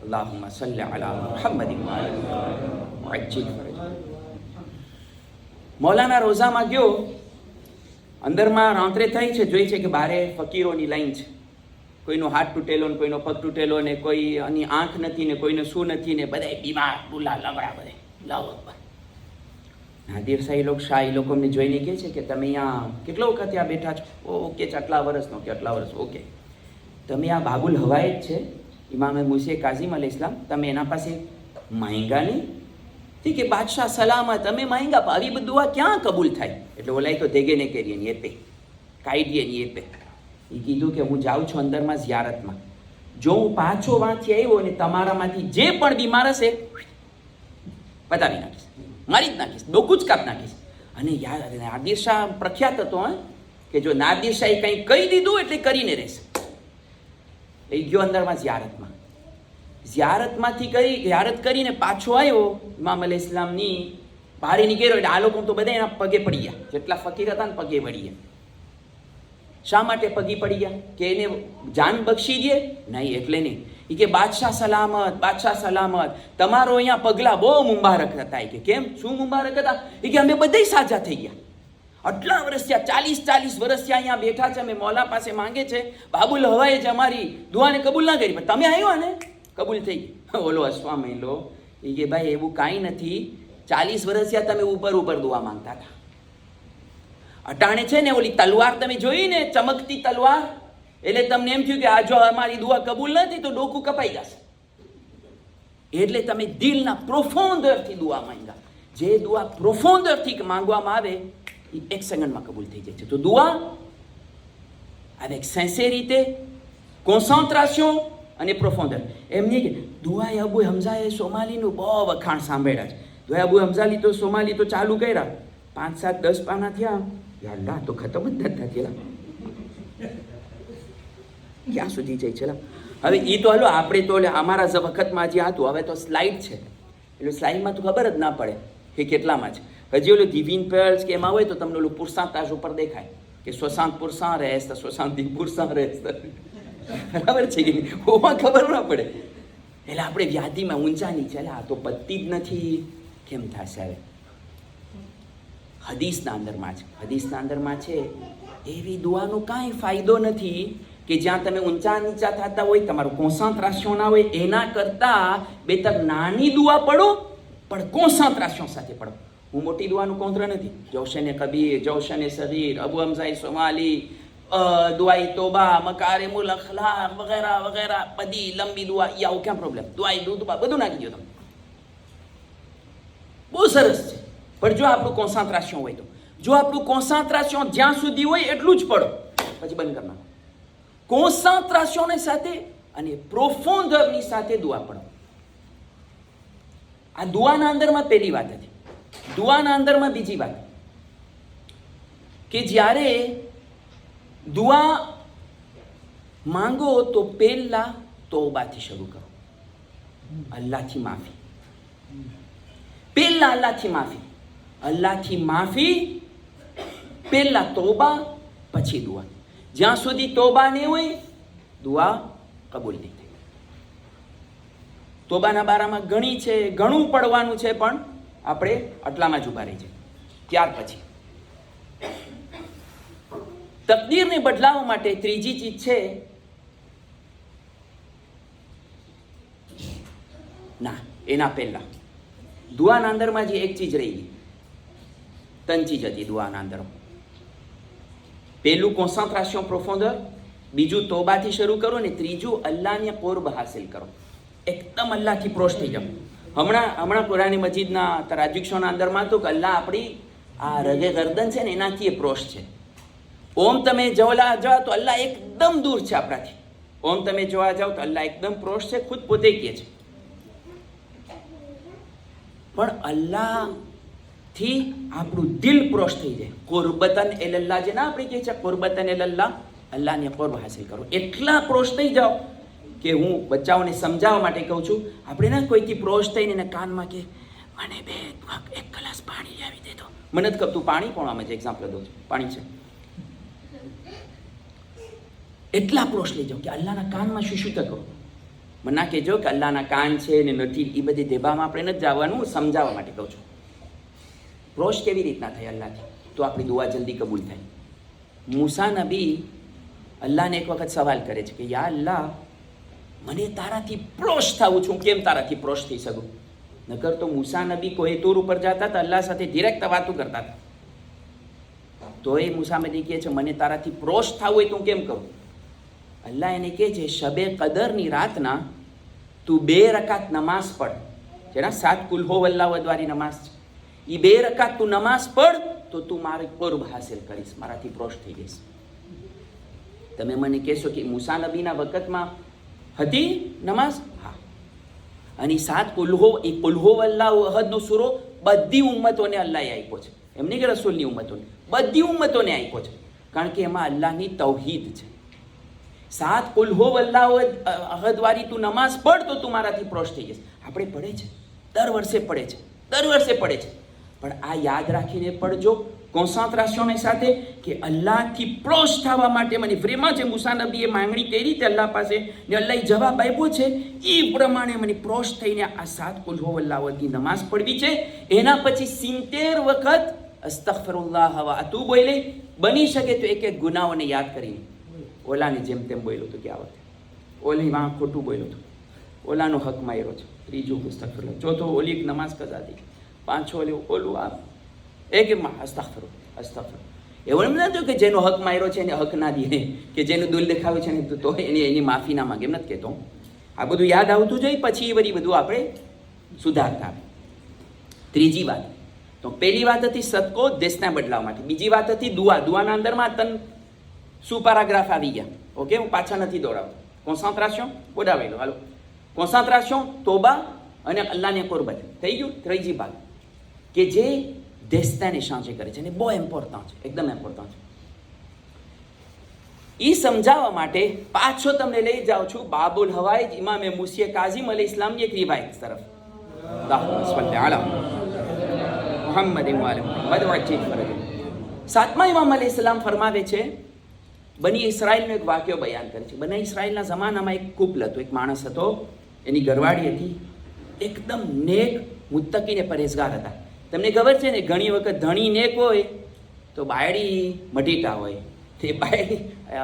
અલ્લાહુમ્મા સલ્લી અલા મુહમ્મદિન વ અજ્જિલ ફરજ. મૌલાના રોઝામાં ગયો, અંદરમાં રાંતરે થઈ છે, જોઈ છે કે બારે ફકીરોની લાઈન છે. કોઈનો હાથ તૂટેલો ને કોઈનો પગ તૂટેલો ને કોઈની આંખ નથી ને કોઈને શું નથી ને બધા બીમાર ડુલા લંગડા બધે. અલ્લાહુ અકબર. નાદિર શાહ એ લોકો અમને જોઈને કહે છે કે તમે અહીંયા કેટલો વખત ત્યાં બેઠા છો? ઓકે, આટલા વર્ષનો કે આટલા વર્ષ. ઓકે, તમે આ બાબુલ હવાઈ જ છે ઇમામે મુસી કાઝિમ અલ ઇસ્લામ, તમે એના પાસે માંગ્યા નહીં? ઠીક કે બાદશાહ સલામત, તમે માંગ્યા, આવી બધી દુઆ ક્યાં કબૂલ થાય? એટલે ઓલાય તો દેગે ને કરીએ ને એપે કાઢીએ ને એપે. એ કીધું કે હું જાઉં છું અંદરમાં ઝિયારતમાં, જો હું પાછો વાંચી આવ્યો ને તમારામાંથી જે પણ બીમાર હશે પતાવી નાખીશ, મારી જ નાખીશ, ડોકું જ કાપ નાખીશ. અને નાદિર શાહ પ્રખ્યાત હતો કે જો નાદિર શાહે કંઈ કહી દીધું એટલે કરીને રહેશે. એ ગયો અંદરમાં ઝિયારતમાં, ઝિયારત કરીને પાછો આવ્યો ઇમામ અલ ઇસ્લામની બહાર નીકળ્યો એટલે આ લોકો તો બધા એના પગે પડી ગયા, જેટલા ફકીર હતા ને પગે પડી ગયા. શા માટે પગી પડી ગયા? કે એને જાન બક્ષી દે? નહીં, એટલે નહીં. એ કે બાદશાહ સલામત, બાદશાહ સલામત, તમારો અહીંયા પગલા બહુ મુબારક હતા. કે કેમ, શું મુબારક હતા? એ કે અમે બધા સાજા થઈ ગયા. આટલા વર્ષ થયા, 40 વર્ષ થયા અહીંયા બેઠા છે, અમે મૌલા પાસે માંગે છે, બાબુલ હવાએ જ અમારી દુઆને કબૂલ ના કરી, પણ તમે આવ્યો ને કબૂલ થઈ ગઈ. ઓલો હસવા માંડ્યો. એ કે ભાઈ એવું કાંઈ નથી, 40 વર્ષ થયા તમે ઉપર દુઆ માંગતા હતા. અટાણે છે ને ઓલી તલવાર તમે જોઈ ને, ચમકતી તલવાર, એટલે તમને એમ થયું કે આ જો અમારી દુઆ કબૂલ નથી તો ડોકું કપાઈ જશે. એટલે તમે દિલના પ્રોફોન્ડરથી દુઆ માંગ્યા. જે દુઆ પ્રોફોન્ડરથી માંગવામાં આવે એ 1 સેકન્ડમાં કબૂલ થઈ જાય છે. તો દુઆ avec sincérité, concentration અને પ્રોફોન્ડર. એમ નહીં કે દુઆએ અબુ હમઝાએ સોમાલીનું બહુ વખાણ સાંભળ્યા છે. દુઆએ અબુ હમઝાલી તો સોમાલી તો ચાલુ કર્યા, 5, 7, 10 પાના થયા, યા અલ્લાહ તો ખતમ જ નથી થતી. ક્યાં સુધી જાય છે? હવે એ તો હલો આપણે તો અમારા વખતમાં જે હતું, હવે તો સ્લાઇડ છે, એટલે સ્લાઇડમાં તો ખબર જ ના પડે કે કેટલામાં છે. હજી ઓલું ડિવિન પેર્લ્સ કે એમાં હોય તો તમને ઓલું pourcentage ઉપર દેખાય કે 60% રહેશે, 70% રહેશે. બરાબર છે કે નહીં? ઓમાં ખબર ના પડે. એટલે આપણે વ્યાધિમાં ઊંચા નીચે, એટલે આ તો પતતી જ નથી, કેમ થશે? હવે હદીસના અંદરમાં છે, હદીસના અંદરમાં છે એવી દુઆનો કાંઈ ફાયદો નથી કે જ્યાં તમે ઊંચા નીચા થતા હોય, તમારું કોન્સન્ટ્રેશન ના હોય. એના કરતાં બેતર નાની દુઆ પડો, પણ કોન્સન્ટ્રેશન સાથે પડો. હું મોટી દુઆનું કોંત્ર નથી, જૌશને કબીર, જૌશને સગીર, અબુ હમઝાએ સોમાલી, દુઆઈ તોબા, મકારિમુલ અખલાક વગેરે વગેરે, બધી લંબી દુઆ, આવું ક્યાં પ્રોબ્લેમ? દુઆઈ દુઆ બધું નાખી દો તમે, બહુ સરસ છે. પણ જો આપણું કોન્સન્ટ્રેશન હોય તો, જો આપણું કોન્સન્ટ્રેશન જ્યાં સુધી હોય એટલું જ પડો, પછી બંધ કરી નાખો. કોન્સન્ટ્રેશનની સાથે અને પ્રોફોન્ડરની સાથે દુઆ પડો. આ દુઆના અંદરમાં પહેલી વાત હતી. દુઆના અંદરમાં બીજી વાત કે જ્યારે દુઆ માંગો તો પહેલા તોબાથી શરૂ કરો, અલ્લાહથી માફી. પહેલા અલ્લાહથી માફી, અલ્લાહથી માફી, પહેલા તોબા, પછી દુઆ. જ્યાં સુધી તોબા નહીં હોય દુઆ કબૂલ નહીં થાય. તોબાના બારામાં ઘણી છે, ઘણું પડવાનું છે, પણ આપણે આટલામાં જ ઉભા રહી છે. ત્યાર પછી તકદીરને બદલાવવા માટે ત્રીજી ચીજ છે ના, એના પહેલા દુઆના અંદરમાં જે એક ચીજ રહી ગઈ, 3 ચીજ હતી દુઆના અંદરમાં. પહેલું કોન્સન્ટ્રેશન પ્રોફોન્ડર, બીજું તોબાથી શરૂ કરો, ને ત્રીજું અલ્લાહને કોર્બ હાસિલ કરો. એકદમ અલ્લાહથી પ્રોશ થઈ જાઓ. હમણાં કુરાની મજીદના તરાજુક્ષોના અંદરમાં હતું કે અલ્લાહ આપણી આ રગે ગરદન છે ને એનાથી એ પ્રોશ છે. ઓમ તમે જોવા જાઓ તો અલ્લાહ એકદમ દૂર છે આપણાથી. ઓમ તમે જોવા જાઓ તો અલ્લાહ એકદમ પ્રોશ છે, ખુદ પોતે કહે છે. પણ અલ્લાહથી આપણું દિલ પ્રોશ થઈ જાય. કુરબતન એલલ્લાહ જે ના આપણે કહે છે, કુરબતન એલલ્લાહ, અલ્લાહને કોર્બ હાસિલ કરો. એટલા પ્રોશ થઈ જાઓ કે હું બચ્ચાઓને સમજાવવા માટે કહું છું, આપણે ના કોઈથી પ્રોશ થઈને એને કાનમાં કે મને 1 ગ્લાસ પાણી લાવી દે તો, મને જ કપતું પાણી પણ આમાં જ એક્ઝામ્પલ દઉં છું, પાણી છે. એટલા પ્રોશ લઈ જાઓ કે અલ્લાહના કાનમાં શું કરો. મને ના કહેજો કે અલ્લાહના કાન છે ને નથી, એ બધી દેબામાં આપણે નથી જવાનું, સમજાવવા માટે કહું છું. પ્રોશ કેવી રીતના થાય અલ્લાહથી, તો આપણી દુઆ જલ્દી કબૂલ થાય. મૂસા નબી અલ્લાહને એક વખત સવાલ કરે છે કે યા અલ્લાહ, મને તારાથી પ્રોશ થવું છું, કેમ તારાથી પ્રોશ થઈ શકું? નકર તો મૂસા નબી કોઈ તૂર ઉપર જતા હતા, અલ્લાહ સાથે ડિરેક્ટ વાતો કરતા હતા. તો એ મૂસા નબી કહે છે મને તારાથી પ્રોશ થવું હોય તો હું કેમ કરું? અલ્લાહ એને કહે છે શબે કદરની રાતના તું 2 રકાત નમાઝ પઢ, જેના 7 કુલ હો વલ્લાહવાળી નમાઝ છે. એ 2 રકાત તું નમાઝ પઢ તો તું મારી કોર્બ હાસિલ કરીશ, મારાથી પ્રોશ થઈ જઈશ. તમે મને કહેશો કે મૂસા નબીના વખતમાં હતી નમાઝ? હા. અને 7 કુલહો, એ કુલહો વલ્લાહુ અહદનો સૂરો બધી ઉમ્મતોને અલ્લાહે આપ્યો છે. એમ નહીં કે રસૂલની ઉમ્મતોને, બધી ઉમ્મતોને આપ્યો છે, કારણ કે એમાં અલ્લાહની તૌહીદ છે. 7 કુલહો વલ્લાહુ અહદવાળી તું નમાઝ પઢ તો તું મારાથી પ્રોશ થઈ જશે. આપણે પડે છે, દર વર્ષે પડે છે, દર વર્ષે પડે છે, પણ આ યાદ રાખીને પડજો કોન્સન્ટ્રેશનની સાથે કે અલ્લાહથી પ્રોશ થવા માટે મને ફ્રીમાં છે. મૂસા નબીએ માંગણી કરી રીતે અલ્લાહ પાસે, ને અલ્લાહે જવાબ આપ્યો છે. એ પ્રમાણે મને પ્રોશ થઈને આ 7 કુલહો વલ્લાહની નમાઝ પડવી છે. એના પછી 70 વખત અસ્તગફિરુલ્લાહ વ અતૂબુ ઇલૈહ. બની શકે તો એક ગુનાઓને યાદ કરીને, ઓલાને જેમ તેમ બોલ્યો તો કે આ વખતે ઓલી વાં ખોટું બોલ્યો હતો, ઓલાનો હક માર્યો છે, ત્રીજું અસ્તગફિરુલ્લાહ, ચોથો ઓલી એક નમાઝ કજાતી, 5 ઓલું આ એક અસ્તગફિરુલ્લાહ. એવું એમ નથી કે જેનો હક માર્યો છે એને હક ના દે, કે જેનું દિલ દેખાવ્યું છે ને તો એની માફી ના માંગે, એમ નથી કહેતો. આ બધું યાદ આવતું જોઈએ, પછી એ બધું આપણે સુધારતા. ત્રીજી વાત તો પહેલી વાત હતી સદકો દેશના બદલાવ માટે, બીજી વાત હતી દુઆ. દુઆના અંદરમાં શું પેરાગ્રાફ આવી ગયા, ઓકે, હું પાછા નથી દોડાવતો. કોન્સન્ટ્રેશન બોલાવેલો. હાલો, કોન્સન્ટ્રેશન, તોબા અને અલ્લાહને કુરબત થઈ ગયું. ત્રીજી ભાગ કે જે દેસ્તાને સાંજે કરે છે, અને બહુ ઇમ્પોર્ટન્ટ છે, એકદમ ઇમ્પોર્ટન્ટ છે. એ સમજાવવા માટે પાછો તમને લઈ જાઉં છું બાબુલ હવાઈ ઇમામે મુસીએ કાઝિમ અલૈહિ ઇસ્લામની એક રિવાયત તરફ. સાતમા ઇમામ અલૈહિ સલામ ફરમાવે છે, બની ઇસરાઇલનો એક વાક્યો બયાન કરે છે. બની ઇસરાઇલના જમાનામાં એક કુપલ હતો, એક માણસ હતો, એની ઘરવાળી હતી, એકદમ નેક, મુત્તકી ને પરેઝગાર હતા. તમને ખબર છે ને, ઘણી વખત ધણી નેક હોય તો બાયડી મટીટા હોય. તે બાયડી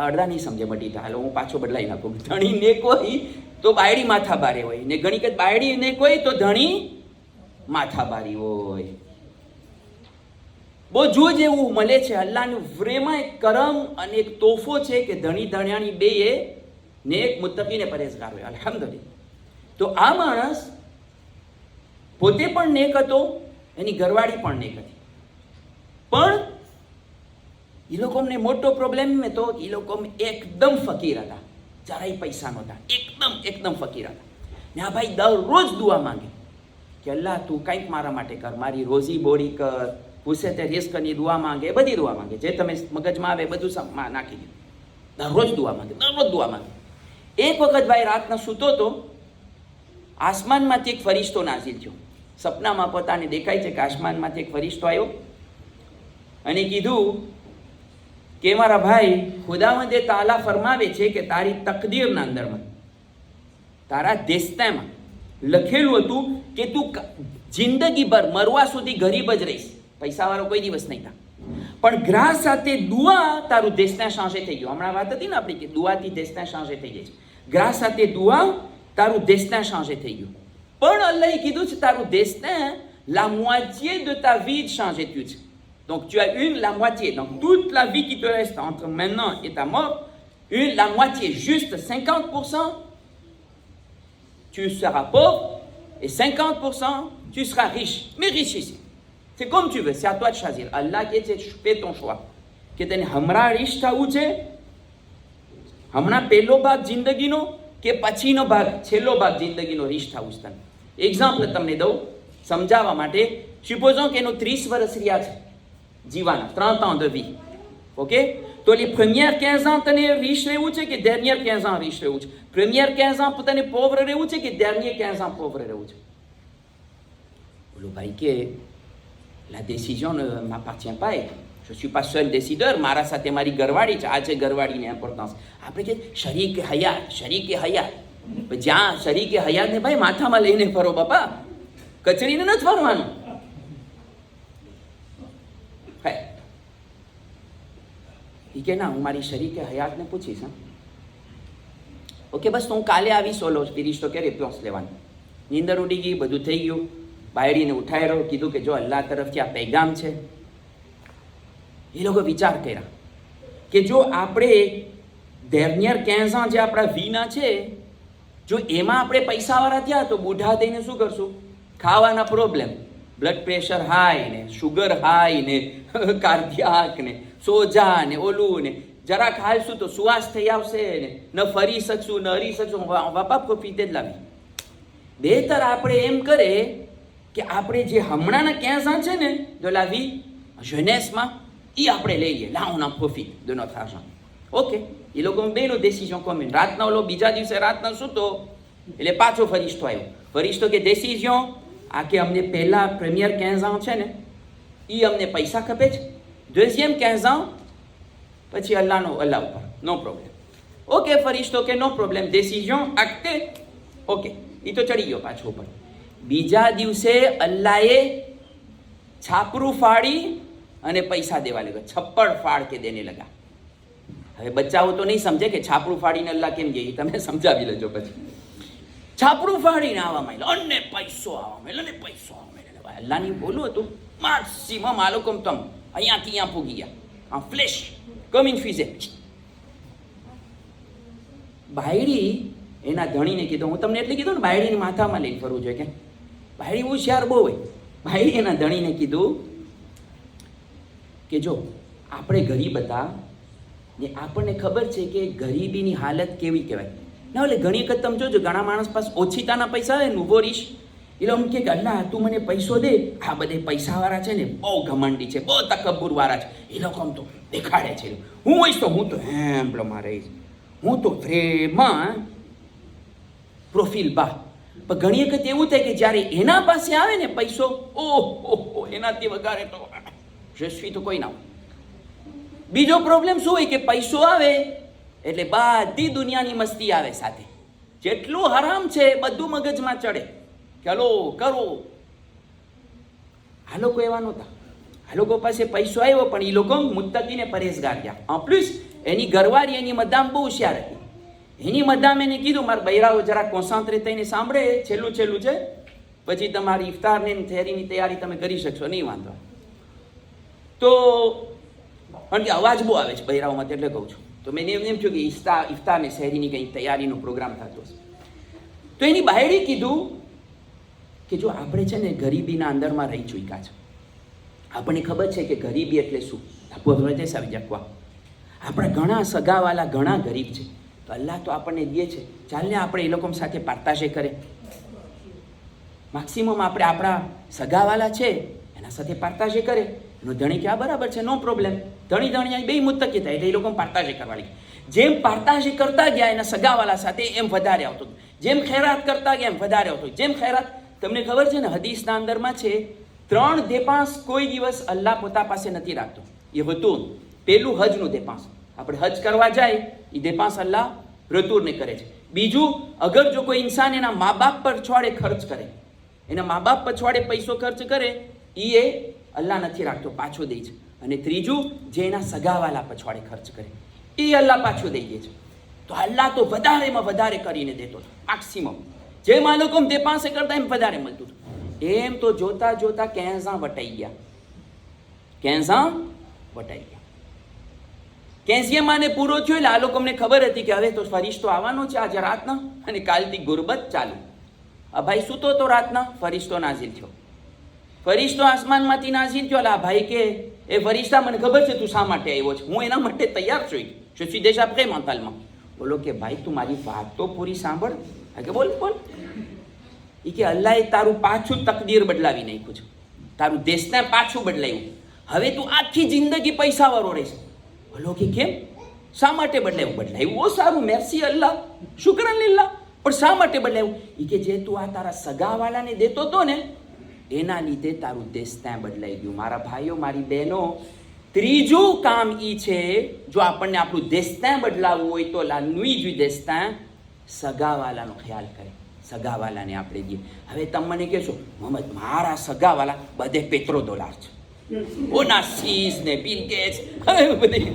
અડધા નહીં સમજે મટીટા, હાલો હું પાછો બદલાઈ નાખું. ધણી નેક હોય તો બાયડી માથા બારે હોય, ને ઘણી વખત બાયડી નેક હોય તો ધણી માથા બારી હોય. બહુ જો જેવું મળે છે. અલ્લાહનું વ્રેમાં એક કરમ અને એક તોફો છે કે ધણી ધણિયાની બે એ નેક, મુત્તકીને પરેઝગાર હોય. અલ્હમ્દુલિલ્લાહ. તો આ માણસ પોતે પણ નેક હતો, એની ઘરવાળી પણ નેક હતી, પણ એ લોકોને મોટો પ્રોબ્લેમ હતો, એ લોકો એકદમ ફકીર હતા, જરાય પૈસા નહોતા, એકદમ ફકીર હતા. ને આ ભાઈ દરરોજ દુઆ માંગે કે અલ્લાહ તું કંઈક મારા માટે કર, મારી રોજી બોડી કર, પૂછે તે રિસ્કની દુઆ માંગે, બધી દુઆ માંગે, જે તમે મગજમાં આવે બધું નાખી દે. દરરોજ દુઆ માંગે. એક વખત ભાઈ રાતના સૂતો તો આસમાનમાંથી એક ફરિશ્તો નાઝિલ થયો. સપનામાં પોતાને દેખાય છે કે આસમાનમાંથી એક ફરિશ્તો આવ્યો અને કીધું કે મારા ભાઈ, ખુદાવંદે તાલા ફરમાવે છે કે તારી તકદીરના અંદરમાં, તારા દેસ્તામાં લખેલું હતું કે તું જિંદગીભર મરવા સુધી ગરીબ જ રહીશ, પૈસાવાળો કોઈ દિવસ નહીં થાય. પણ ગ્રાસ સાથે દુઆ તારું દેસ્તા સાંજે થઈ ગયું. હમણાં વાત હતી ને આપણી કે દુઆથી દેસ્તા સાંજે થઈ જાય છે. ગ્રાસ સાથે દુઆ તારું દેસ્તા સાંજે થઈ ગયું. પણ અલ્લાહે કીધું છે તારું દેસ્tin la moitié de ta vie changé થયું છે. Donc tu as la moitié. Donc toute la vie qui te reste entre maintenant et ta mort, la moitié, juste 50%, tu seras pauvre et 50% tu seras riche. Mais riche ici. C'est comme tu veux, c'est à toi de choisir. Allah qui est, fais ton choix. કે તને હમણાં riche થવું છે, હમણાં પહેલો ભાગ જિંદગીનો કે પછીનો ભાગ, છેલ્લો ભાગ જિંદગીનો riche થવું છે તને. એક્ઝામ્પલ તમને દઉં સમજાવવા માટે. supposons કે એનું 30 વર્ષ રહ્યા છે જીવાના, 30 ans de vie. ઓકે, તો les premières 15 ans તને riche રહેવું છે કે dernière 15 ans riche રહેવું છે? première 15 ans તને pauvre રહેવું છે કે dernier 15 ans pauvre રહેવું છે? બોલો ભાઈ કે la décision ne m'appartient pas. Je suis pas seul décideur. મારા સાથે મારી ઘરવાળી છે. આ છે ઘરવાળીની ઇમ્પોર્ટન્સ. આપણે કે શરીકે હયાત. જ્યાં શરીકે હયાતને ભાઈ માથામાં લઈને ફરો બાપા, કચરીને નથી ફરવાનું. એ કે ના, હું મારી શરીકે હયાતને પૂછીશ. ઓકે, બસ તો હું કાલે આવીશ. ઓલો ફિરિશ્તો કે રેસ્પોન્સ લેવાનું. નીંદર ઉડી ગઈ, બધું થઈ ગયું. બાયડીને ઉઠાવ્યો, કીધું કે જો અલ્લાહ તરફથી આ પૈગામ છે. એ લોકો વિચાર કર્યા કે જો આપણે dernier 15 ans જે આપણા વીના છે, જો એમાં આપણે પૈસાવાળા થયા તો બુઢા થઈને શું કરશું? ખાવાના પ્રોબ્લેમ, બ્લડ પ્રેશર હાઈ ને, શુગર હાઈ ને, કાર્ડિયાક ને, સોજા ને, ઓલું ને, જરાક હાલશું તો સુવાસ થઈ આવશે ને, ન ફરી શકશું, ન હરી શકશું. બાપા કોફી જ લાવી. બહેતર આપણે એમ કરે કે આપણે જે હમણાંના 15 ans છે ને, જો લાવી jeunesse-માં, એ આપણે લઈએ. là on en profite de notre argent. Okay, એ લોકો બેનો ડિસિઝન કોમ્યુન. રાતના ઓલો બીજા દિવસે રાતના સૂતો એટલે પાછો ફરિશ્તો આવ્યો. ફરિશ્તો કે ડિસિઝન આ કે અમને પહેલા પ્રીમિયર 15 ans છે ને, એ અમને પૈસા ખપે છે. deuxième 15 ans પછી અલ્લાહ ઉપર, નો પ્રોબ્લેમ. ઓકે, ફરિશ્તો કે નો પ્રોબ્લેમ, ડિસિઝન acté. ઓકે, એ તો ચડી ગયો પાછો ઉપર. બીજા દિવસે અલ્લાહે છાપરું ફાડી અને પૈસા દેવા લાગ્યો. છપ્પડ ફાડ કે દેને લગા. હવે બચ્ચાઓ તો નહીં સમજે કે છાપરું ફાડીને અલ્લાહ કેમ ગઈ, તમે સમજાવી લેજો પછી. છાપરું ફાડીને આવવા માંડ્યો અને પૈસો આવવા માંડ્યો. અલ્લાહની બોલું હતું મેક્સિમમ આ લોકો તમ અહીંયાથી અહીંયા પૂગી ગયા. આ ફ્લેશ કમિંગ ફીઝે. બાયડી એના ધણીને કીધું, હું તમને એટલે કીધું ને બાયડીને માથામાં લઈને ફરવું જોઈએ. કે બાયડી હોશિયાર બહુ હોય. બાયડી એના ધણીને કીધું કે જો આપણે ગરીબ હતા ને આપણને ખબર છે કે ગરીબીની હાલત કેવી કહેવાય. ના એટલે ઘણી વખત તમે જોજો ઘણા માણસ પાસે ઓછીતાના પૈસા હોય ને ઊભો રહીશ એટલે એમ કે અલ્લાહ તું મને પૈસો દે. આ બધે પૈસાવાળા છે ને બહુ ઘમંડી છે, બહુ તકબ્બુરવાળા છે, એ લોકો આમ તો દેખાડે છે. હું હોઈશ તો હું તો એમ્પ્લોમાં રહીશ, હું તો પ્રેમમાં પ્રોફિલ બા. પણ ઘણી વખત એવું થાય કે જ્યારે એના પાસે આવે ને પૈસો, ઓહો એનાથી વધારે તો યશસ્વી તો કોઈ ના હોય. બીજો પ્રોબ્લેમ શું હોય કે પૈસો આવે એટલે બધી દુનિયાની મસ્તી આવે સાથે. જેટલું હરામ છે બધું મગજમાં ચડે કે હલો કરો. આ લોકો એવા નહોતા. આ લોકો પાસે પૈસો આવ્યો પણ એ લોકો મુત્તકીને પરેશગાર ગયા. પ્લસ એની ઘરવાળી એની મદામ બહુ હોશિયાર હતી. એની મદામ એને કીધું મારા બૈરાઓ જરા કોન્સન્ટ્રેટ થઈને સાંભળે, છેલ્લું છે, પછી તમારી ઇફતારની થેરીની તૈયારી તમે કરી શકશો, નહીં વાંધો. તો કારણ કે અવાજ બહુ આવે છે બૈરાઓમાં, એટલે કહું છું. તો મેં એમ થયું કે ઇફતાર ને શહેરીની કંઈ તૈયારીનો પ્રોગ્રામ થતો હશે. તો એની બાયડી કીધું કે જો આપણે છે ને ગરીબીના અંદરમાં રહી ચૂક્યા છે, આપણને ખબર છે કે ગરીબી એટલે શું. આપણા ઘણા સગાવાલા ઘણા ગરીબ છે, તો અલ્લાહ તો આપણને દે છે, ચાલને આપણે એ લોકો સાથે પાર્તાશે કરે. મેક્સિમમ આપણે આપણા સગાવાલા છે એના સાથે પાર્તાશે કરે. એનો ધણી કે આ બરાબર છે, નો પ્રોબ્લેમ. ધણી બે મુત્તકી થાય એટલે એ લોકો પાર્તાશે કરવાની. જેમ પાર્તાશે કરતા ગયા એના સગાવાલા સાથે એમ વધારે આવતો, જેમ ખૈરાત કરતા ગયા એમ વધારે આવતો. જેમ ખૈરાત, તમને ખબર છે ને હદીસના અંદરમાં છે 3 દેપાંસ કોઈ દિવસ અલ્લાહ પોતા પાસે નથી રાખતો. એ હતું પેલું હજનું દેપાંસ, આપણે હજ કરવા જાય એ દેપાંસ અલ્લાહ રતૂરને કરે છે. બીજું, અગર જો કોઈ ઇન્સાન એના મા બાપ પર છોડે ખર્ચ કરે, એના મા બાપ પછવાડે પૈસો ખર્ચ કરે, એ અલ્લાહ નથી રાખતો, પાછો દે છે. અને ત્રીજું, જે એના સગાવાલા પછવાડે ખર્ચ કરે એ અલ્લાહ પાછો દઈ દે છે. તો અલ્લાહ તો વધારેમાં વધારે કરીને દેતો હતો, મેક્સિમમ. જે માલિકો તે પાસે કરતા એમ વધારે મળતું હતું. એમ તો જોતા જોતા કેઝા વટાઈ ગયા. કેઝિયામાને પૂરો થયો એટલે આ લોકો અમને ખબર હતી કે હવે તો ફરિશ્તો આવવાનો છે આજે રાતના, અને કાલથી ગુરબત ચાલુ. આ ભાઈ સૂતો તો રાતના, ફરિશ્તો નાઝિલ થયો. ફરિશ્તો આસમાનમાંથી નાઝિલ થયો. આ ભાઈ કે એ ફરિશ્તા મને ખબર છે તું શા માટે આવ્યો છે, હું એના માટે તૈયાર છું. Je suis déjà prêt mentalement. બોલો કે ભાઈ તું મારી વાત તો પૂરી સાંભળ. કે બોલ. એ કે અલ્લાહે તારું પાછું તકદીર બદલાવી નાખ્યું છે, તારું દેશને પાછું બદલાયું. હવે તું આખી જિંદગી પૈસાવાળો રહેશે. બોલો કે કેમ, શા માટે બદલાયું? ઓ સારું, મેર્સી અલ્લાહ, શુક્રન લીલ્લાહ. પણ શા માટે બદલાયું? એ કે જે તું આ તારા સગાવાલાને દેતો હતો ને એના લીધે તારું દેશના બદલાઈ ગયું. મારા ભાઈઓ, મારી બહેનો, ત્રીજું કામ ઈ છે, જો આપણને આપણું દેશના બદલાવવું હોય તો લાનુઈ જ દેશના સગાવાલાનો ખ્યાલ કરે, સગાવાલાને આપણે દઈએ. હવે તમે મને કહેશો મોહમ્મદ મારા સગાવાલા બધે પેટ્રો ડોલાર છે, ઓ નાસીસ ને બિલ ગેટ્સ, હવે બધી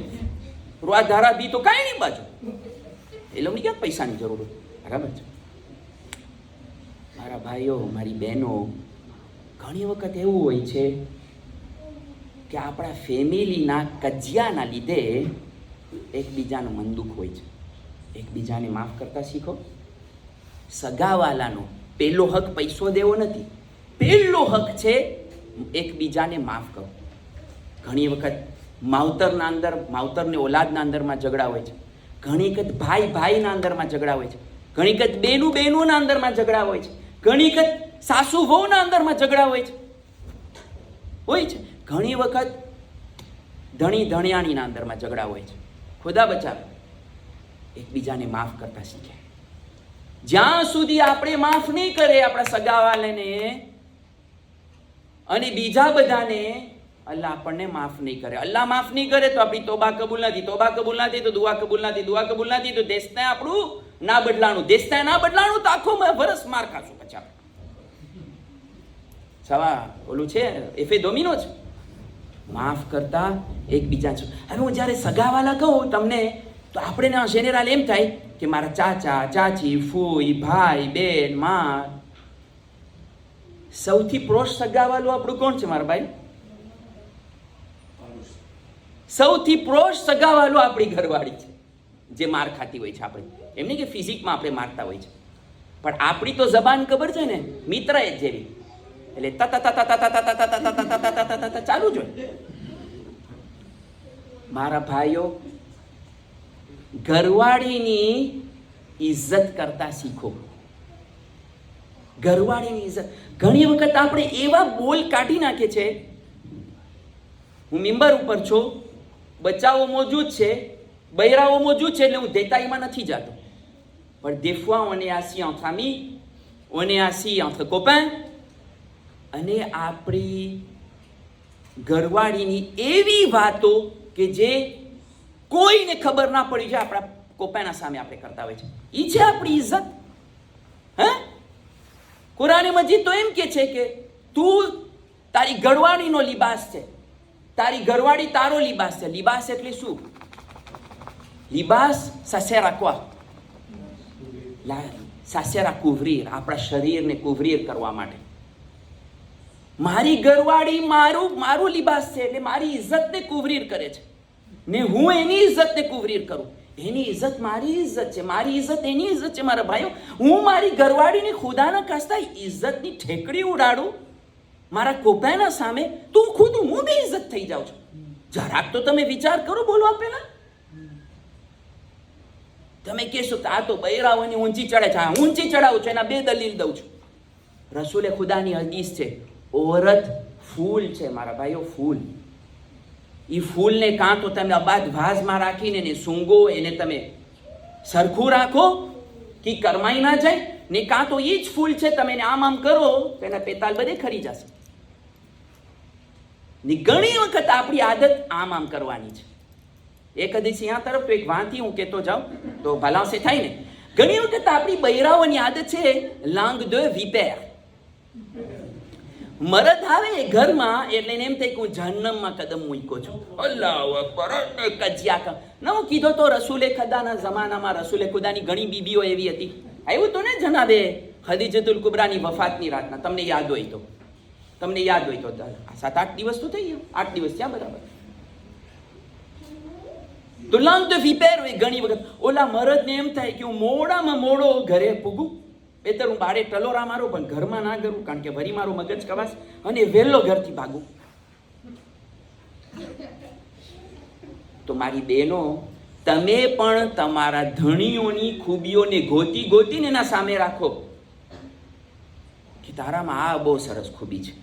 ધારા દી તો કાંઈ નહીં બાજુ. એ લોકોને ક્યાં પૈસાની જરૂર હોય, બરાબર છે. મારા ભાઈઓ, મારી બહેનો, ઘણી વખત એવું હોય છે કે આપણા ફેમિલીના કજિયાના લીધે એકબીજાનું મન દુઃખ હોય છે. એકબીજાને માફ કરતા શીખો. સગાવાલાનો પહેલો હક પૈસો દેવો નથી, પહેલો હક છે એકબીજાને માફ કરો. ઘણી વખત માવતરના અંદર, માવતરને ઓલાદના અંદરમાં ઝઘડા હોય છે. ઘણી વખત ભાઈના અંદરમાં ઝઘડા હોય છે. ઘણી વખત બહેનોના અંદરમાં ઝઘડા હોય છે. ઘણી વખત સાસુ વહુના અંદરમાં ઝઘડા હોય છે. ઘણી વખત ધણી ધણિયાણીના અંદરમાં ઝઘડા હોય છે. ખુદા બચાવે, એકબીજાને માફ કરતા શીખે. જ્યાં સુધી આપણે માફ નહીં કરે આપણા સગાવાલાને અને બીજા બધાને, અલ્લાહ આપણને માફ નહીં કરે. અલ્લાહ માફ નહીં કરે તો આપણી તોબા કબૂલ નથી, તોબા કબૂલ નથી તો દુઆ કબૂલ નથી, દુઆ કબૂલ નથી તો દેશને આપણું ના બદલાણું, દેશને ના બદલાણું તો આખો વરસ માર ખાશું. પછી સવા ઓલું છે એફે ડોમિનો છે, માફ કરતા એકબીજા છે. હવે હું જ્યારે સગાવાલા કહું તમને તો આપણે જેનેરલ એમ થાય કે મારા ચાચા, ચાચી, ફૂઈ, ભાઈ, બેન, માં. સૌથી પ્રોષ સગાવાલું આપણું કોણ છે મારા ભાઈ? સૌથી પ્રોષ સગાવાલું આપણી ઘરવાળી છે, જે માર ખાતી હોય છે. આપણે એમ નહીં કે ફિઝિકમાં આપણે મારતા હોય છે, પણ આપણી તો જબાન ખબર છે ને મિત્ર જ જેવી, એટલે ચાલુ જ હોય. મારા ભાઈઓ, ઘરવાળીની ઇજ્જત કરતા શીખો. ઘરવાળીની ઇજ્જત. ઘણી વખત આપણે એવા બોલ કાઢી નાખે છે, હું મિંબર ઉપર છું, બચ્ચાઓ મોજૂદ છે, બૈરાઓ મોજૂદ છે, એટલે હું détailમાં નથી જતો. પણ des fois on est assis entre amis, on est assis entre copains, અને આપણી ઘરવાળીની એવી વાતો કે જે કોઈને ખબર ના પડી જાય, આપણા કોપાના સામે આપણે કરતા હોય છે. એ છે આપણી ઇજ્જત. હે, કુરાન મજીદ તો એમ કે છે કે તું તારી ઘરવાળીનો લિબાસ છે, તારી ઘરવાળી તારો લિબાસ છે. લિબાસ એટલે શું? Libas ça sert à quoi? Ça sert à couvrir, આપણા શરીરને કુવરીર કરવા માટે. મારી ઘરવાળી મારું લિબાસ છે, એટલે મારી ઇજ્જતને કુવરીર કરે છે ને હું એની ઇજ્જતને કુવરીર કરું. એની ઇજ્જત મારી ઇજ્જત છે, મારી ઇજ્જત એની ઇજ્જત છે. મારા ભાઈઓ, હું મારી ઘરવાળીને ખુદાના ખાસ્તા ઇજ્જતની ઠેકડી ઉડાડું મારા કોપાના સામે, તો ખુદ હું બી ઇજ્જત થઈ જાઉં છું. જરાક તો તમે વિચાર કરો બોલવા પહેલા. તમે કહેશો કે આ તો બૈરાઓને ઊંચી ચડે છે. ઊંચી ચડાવું છું, એના બે દલીલ દઉં છું. રસૂલે ખુદાની હદીસ છે, औरत ફૂલ છે મારા ભાઈઓ, ફૂલ. એ ફૂલને કાં તો તમે અબાદ વાઝમાં રાખીને એને સૂંઘો, એને તમે સરખું રાખો કે કરમાઈ ના જાય, ને કાં તો એ જ ફૂલ છે, તમે એને આમ કરો તો એના પેતાલ બધે ખરી જશે. ને ઘણી વખત આપણી આદત આમ કરવાની છે. એક હદીસ અહીંયા તરફ તો એક વાંથી હું કહેતો જાઉં તો ભલાશે થાય ને. ઘણી વખત આપણી બૈરાઓની આદત છે લાંગ de vipère. મરદ આવે ઘરમાં એટલે એમ થાય કે હું જહન્નમમાં કદમ મૂક્યો છું. અલ્લાહુ અકબર, કજિયા ન હું કીધો તો રસૂલે ખુદાના જમાનામાં રસૂલે ખુદાની ઘણી બીબીઓ એવી હતી. આવ્યું તો ને જનાબે ખદીજતુલ કુબરાની વફાતની રાતના, તમને યાદ હોય તો 7-8 દિવસ તો થઈ ગયો, 8 દિવસ થયા બરાબર. તો લાંગ de vipère હોય ઘણી વખત. ઓલા મરદને એમ થાય કે હું મોડામાં મોડો ઘરે પૂગું, બેતર હું બારે ટલોરા મારું પણ ઘરમાં ના કરું, કારણ કે વરી મારું મગજ કવાસ, અને વહેલો ઘરથી ભાગું. તો મારી બહેનો, તમે પણ તમારા ધણીઓની ખૂબીઓને ગોતીને એના સામે રાખો કે તારામાં આ બહુ સરસ ખૂબી છે.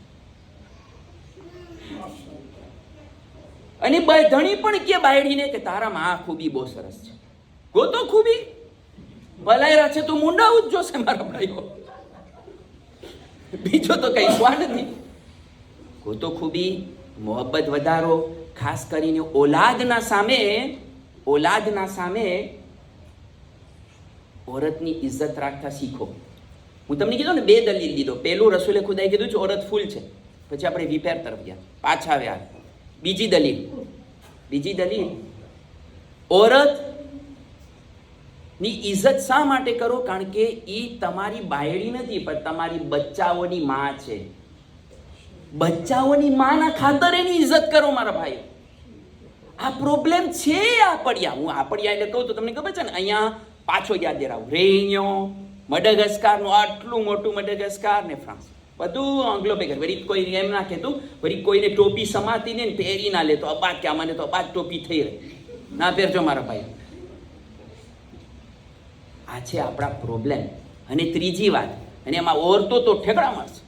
અને ધણી પણ કે બાયડીને કે તારામાં આ ખૂબી બહુ સરસ છે. ગોતો ખૂબી. ભલાયરા છે તો મુંડાવું જ જોશે મારા ભાઈઓ, બીજો તો કઈ સ્વાદ નથી. ગોતો ખૂબી, મોહબ્બત વધારો, ખાસ કરીને ઓલાદના સામે औरतની ઇજ્જત રાખતા શીખો. હું તમને કીધું ને, બે દલીલ દીધો. પહેલું રસૂલે ખુદાએ કીધું છે औरत ફૂલ છે, પછી આપણે વિપેર તરફ ગયા, પાછા આવ્યા. બીજી દલીલ, औरत ની ઇજ્જત શા માટે કરો? કારણ કે એ તમારી બાયડી નથી, પણ તમારી બચ્ચાઓની માં છે. બચ્ચાઓની માના ખાતર એની ઇજ્જત કરો મારા ભાઈ. આ પ્રોબ્લેમ છે આપડિયા. હું આપડિયા એટલે કહું તો તમને ખબર છે ને, અહીંયા પાછો યાદ દેરાવું, રેન્યો, મડગાસ્કરનું આટલું મોટું મડગાસ્કર ને ફ્રાન્સ, બધું આંગ્લો ભેગર. વળી કોઈ એમ ના કહેતું, વળી કોઈને ટોપી સમાતી ને પહેરી ના લે તો અબાદ કે મને તો અબાદ ટોપી થઈ રહી, ના પહેરજો મારા ભાઈ. આ છે આપણા પ્રોબ્લેમ. અને ત્રીજી વાત, અને એમાં ઓરતો તો ઠેકડા મારશે.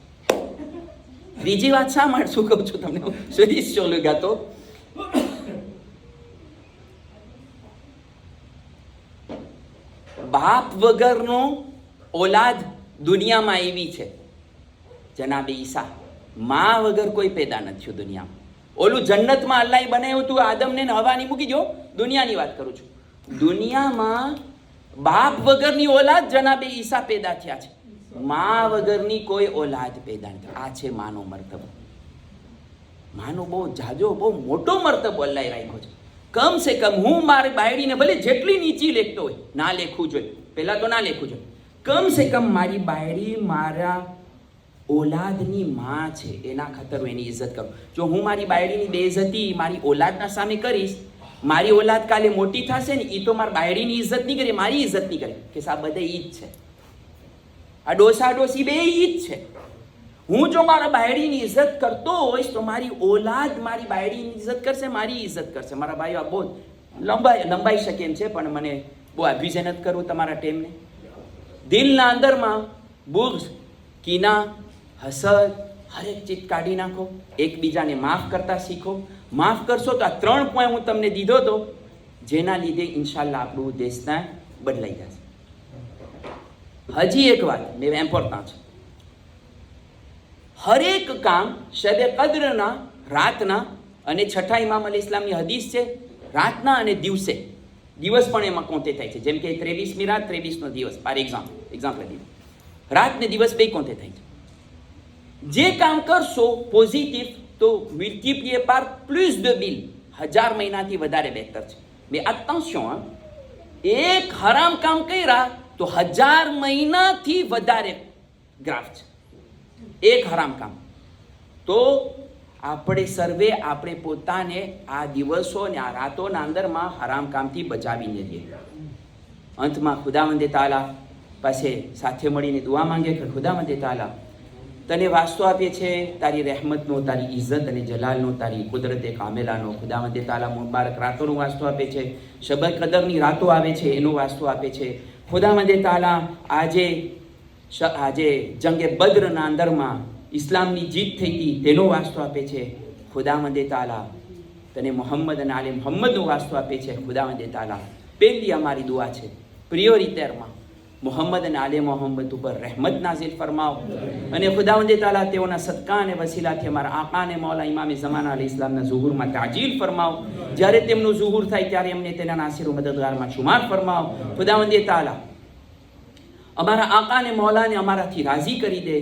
ત્રીજી વાત શા માટે શું કહું છું તમને, સરીસ ચોલુગા તો બાપ વગરનો ઓલાદ દુનિયામાં એવી છે જનાબે ઈસા. માં વગર કોઈ પેદા નથી થયું દુનિયામાં. ઓલું જન્નતમાં અલ્લાહે બનાવ્યું હતું આદમને ને હવાની, મૂકી જો, દુનિયાની વાત કરું છું. દુનિયામાં બાપ વગરની ઓલાદ જનાબે ઈસા પેદા થયા છે, માં વગરની કોઈ ઓલાદ પેદા નથી. આ છે માનો મર્તબો. માનો બહુ જાજો, બહુ મોટો મર્તબો અલ્લાહે રાખ્યો છે. કમ સે કમ હું મારી બાયડીને ભલે જેટલી નીચી લેખતો હોય, ના લેખવું જોઈએ, પહેલા તો ના લેખવું જોઈએ. કમ સે કમ મારી બાયડી મારા ઓલાદની માં છે, એના ખાતર હું એની ઇજ્જત કરું. જો હું મારી બાયડીની બેઇજ્જતી મારી ઓલાદના સામે કરીશ, મારી ઓલાદ કાલે મોટી થશે ને, એ તો મારી બાયડીની ઇજ્જત નહીં કરે, મારી ઇજ્જત નહીં કરે કે સાહેબ બધે ઈ જ છે, આ ડોસા ડોસી બે ઈ જ છે. હું જો મારા બાયડીની ઇજ્જત કરતો હોઈશ તો મારી ઓલાદ મારી બાયડીની ઇજ્જત કરશે, મારી ઇજ્જત કરશે. મારા ભાઈઓ, આ બહુ લંબાઈ શકે એમ છે, પણ મને બહુ અભ્યુઝ નથી કરવું તમારા ટાઈમને. દિલના અંદરમાં બુગ્ઝ, કીના, હસદ, હરેક ચીજ કાઢી નાખો. એકબીજાને માફ કરતા શીખો. માફ કરશો તો આ 3 પોઈન્ટ હું તમને દીધો તો, જેના લીધે ઇન્શાલ્લાહ આપણું દેશના બદલાઈ જશે. હજી એક વાત મેં ઇમ્પોર્ટન્ટ છે. હરેક કામ શબે કદ્રના રાતના, અને છઠ્ઠા ઇમામ અલી ઇસ્લામની હદીસ છે, રાતના અને દિવસે, દિવસ પણ એમાં કોંતે થાય છે. જેમ કે 23મી રાત, 23નો દિવસ, ફોર એક્ઝામ્પલ દીધું. રાત ને દિવસ બે કોંતે થાય છે. જે કામ કરશો પોઝિટિવ તો મલ્ટીપ્લીએ par plus de 1000 મહિનાથી વધારે બહેતર છે. mais attention, એક હરામ કામ કર્યા તો 1000 મહિનાથી વધારે ગ્રાફ છે. એક હરામ કામ. તો આપણે સર્વે આપણે પોતાને આ દિવસો અને આ રાતોના અંદરમાં હરામ કામથી બચાવીને રહીએ. અંતમાં ખુદાવંદે તાલા પાસે સાથે મળીને દુઆ માંગે કે ખુદાવંદે તાલા, તને વાસ્તો આપીએ છે તારી રહેમતનો, તારી ઇજ્જત અને જલાલનો, તારી કુદરતે કામેલાનો. ખુદાવંદે તાલા મુબારક રાતોનો વાસ્તો આપે છે, શબે કદરની રાતો આવે છે એનો વાસ્તો આપે છે. ખુદાવંદે તાલા આજે જંગે બદ્રના અંદરમાં ઇસ્લામની જીત થઈ હતી તેનો વાસ્તો આપે છે. ખુદાવંદે તાલા તને મોહમ્મદ અને આલે મોહમ્મદનો વાસ્તો આપે છે. ખુદાવંદે તાલા પહેલી અમારી દુઆ છે, પ્રિયોરિટેરમાં મોહમ્મદ અને આલે મોહમ્મદ ઉપર રહેમત નાઝિલ ફરમાવો. અને ખુદાવંદે તાલા તેઓના સદકા અને વસીલાથી અમારા આકા અને મૌલા ઇમામે ઝમાના અલી ઇસ્લામના ઝુહુરમાં તાજીલ ફરમાવો. જ્યારે તેમનું ઝુહુર થાય ત્યારે અમને તેના નાસિર મદદગારમાં શુમાર ફરમાવો. ખુદાવંદે તાલા અમારા આકા અને મૌલાને અમારાથી રાજી કરી દે,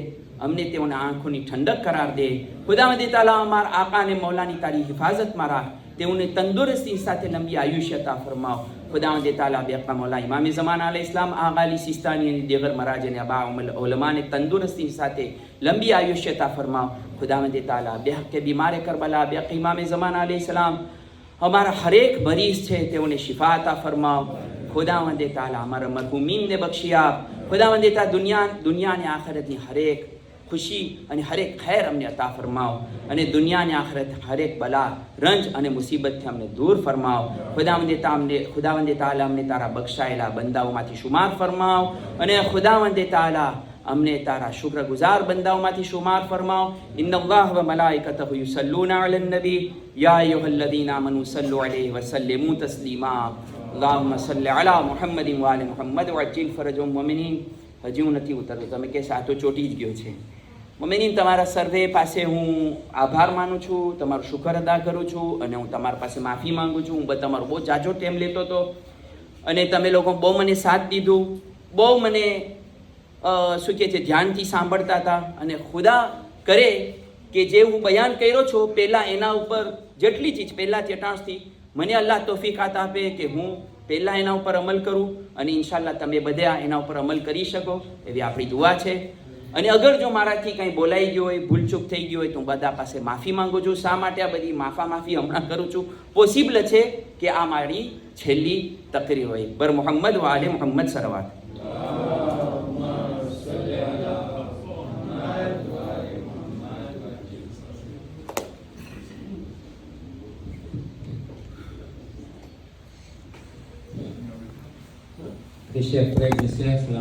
અમને તેઓના આંખોની ઠંડક કરાર દે. ખુદાવંદે તાલા અમારા આકા અને મૌલાની તારી હિફાજતમાં રાખ, તેઓને તંદુરસ્તી સાથે લંબી આયુષ્ય અતા ફરમાવ. ખુદાવંદે તાલા બેકા મૌલા ઇમામે ઝમાના અલે ઇસ્લામ આગાલી સિસ્તાની અને દેગર મરાજને અબા ઉલમાને તંદુરસ્તી સાથે લંબી આયુષ્ય અતા ફરમાવ. ખુદાવંદે તાલા બેહકે બીમારે કરબલા બેક ઇમામે ઝમાના અલે ઇસ્લામ અમારા હરેક મરીઝ છે તેઓને શિફા અતા ફરમાવ. ખુદાવંદે તાલા અમારા મરહુમીનને બક્ષી આપ. ખુદાવંદે તાલા દુનિયા અને આખિરતની હરેક ખુશી અને હરેક ખૈર અમને અતા ફરમાવ. અને દુનિયા અને આખિરત હરેક બલા, રંજ અને મુસીબતથી અમને દૂર ફરમાવ. ખુદાવંદે તાલા અમને તારા બક્ષાયેલા બંદાઓમાંથી શુમાર ફરમાવ. અને ખુદાવંદે તાલા અમને તારા શુક્રગુજાર બંદાઓમાંથી શુમાર ફરમાવ. ઇન્નલ્લાહ વ મલાઇકતહુ યુસલ્લુના અલન નબી યા અય્યુહલ્લઝીના આમનુ સલ્લુ અલૈહિ વ સલ્લિમુ તસ્લીમા. અલ્લાહુમ્મા સલ્લી અલા મુહમ્મદિન વ આલી મુહમ્મદ વઅજ્જિલ ફરજુલ મુમિનીન. હજી હું નથી ઉતરતો, તમે કે સાતો ચોટી જ ગયો છે. મુમિનીન, તમારા સર્વે પાસે હું આભાર માનું છું, તમારો શુકર અદા કરું છું, અને હું તમારા પાસે માફી માંગુ છું. હું તમારો બહુ જાજો ટાઈમ લેતો હતો અને તમે લોકો બહુ મને સાથ દીધું, બહુ મને શું કહે છે ધ્યાનથી સાંભળતા હતા. અને ખુદા કરે કે જે હું બયાન કર્યો છું પહેલાં એના ઉપર જેટલી ચીજ પહેલાં ચેટાણથી મને અલ્લાહ તોફીક આપે કે હું પહેલાં એના ઉપર અમલ કરું, અને ઇન્શાલ્લાહ તમે બધા એના ઉપર અમલ કરી શકો એવી આપણી દુઆ છે. અને અગર જો મારાથી કંઈ બોલાઈ ગયો હોય, ભૂલચૂક થઈ ગયો હોય તો હું બધા પાસે માફી માંગુ છું. શા માટે આ બધી માફી હમણાં કરું છું? પોસિબલ છે કે આ મારી છેલ્લી તકરીર હોય. બર મોહમ્મદ વ આલે Mohammad સલવાત. Chers frères et sœurs,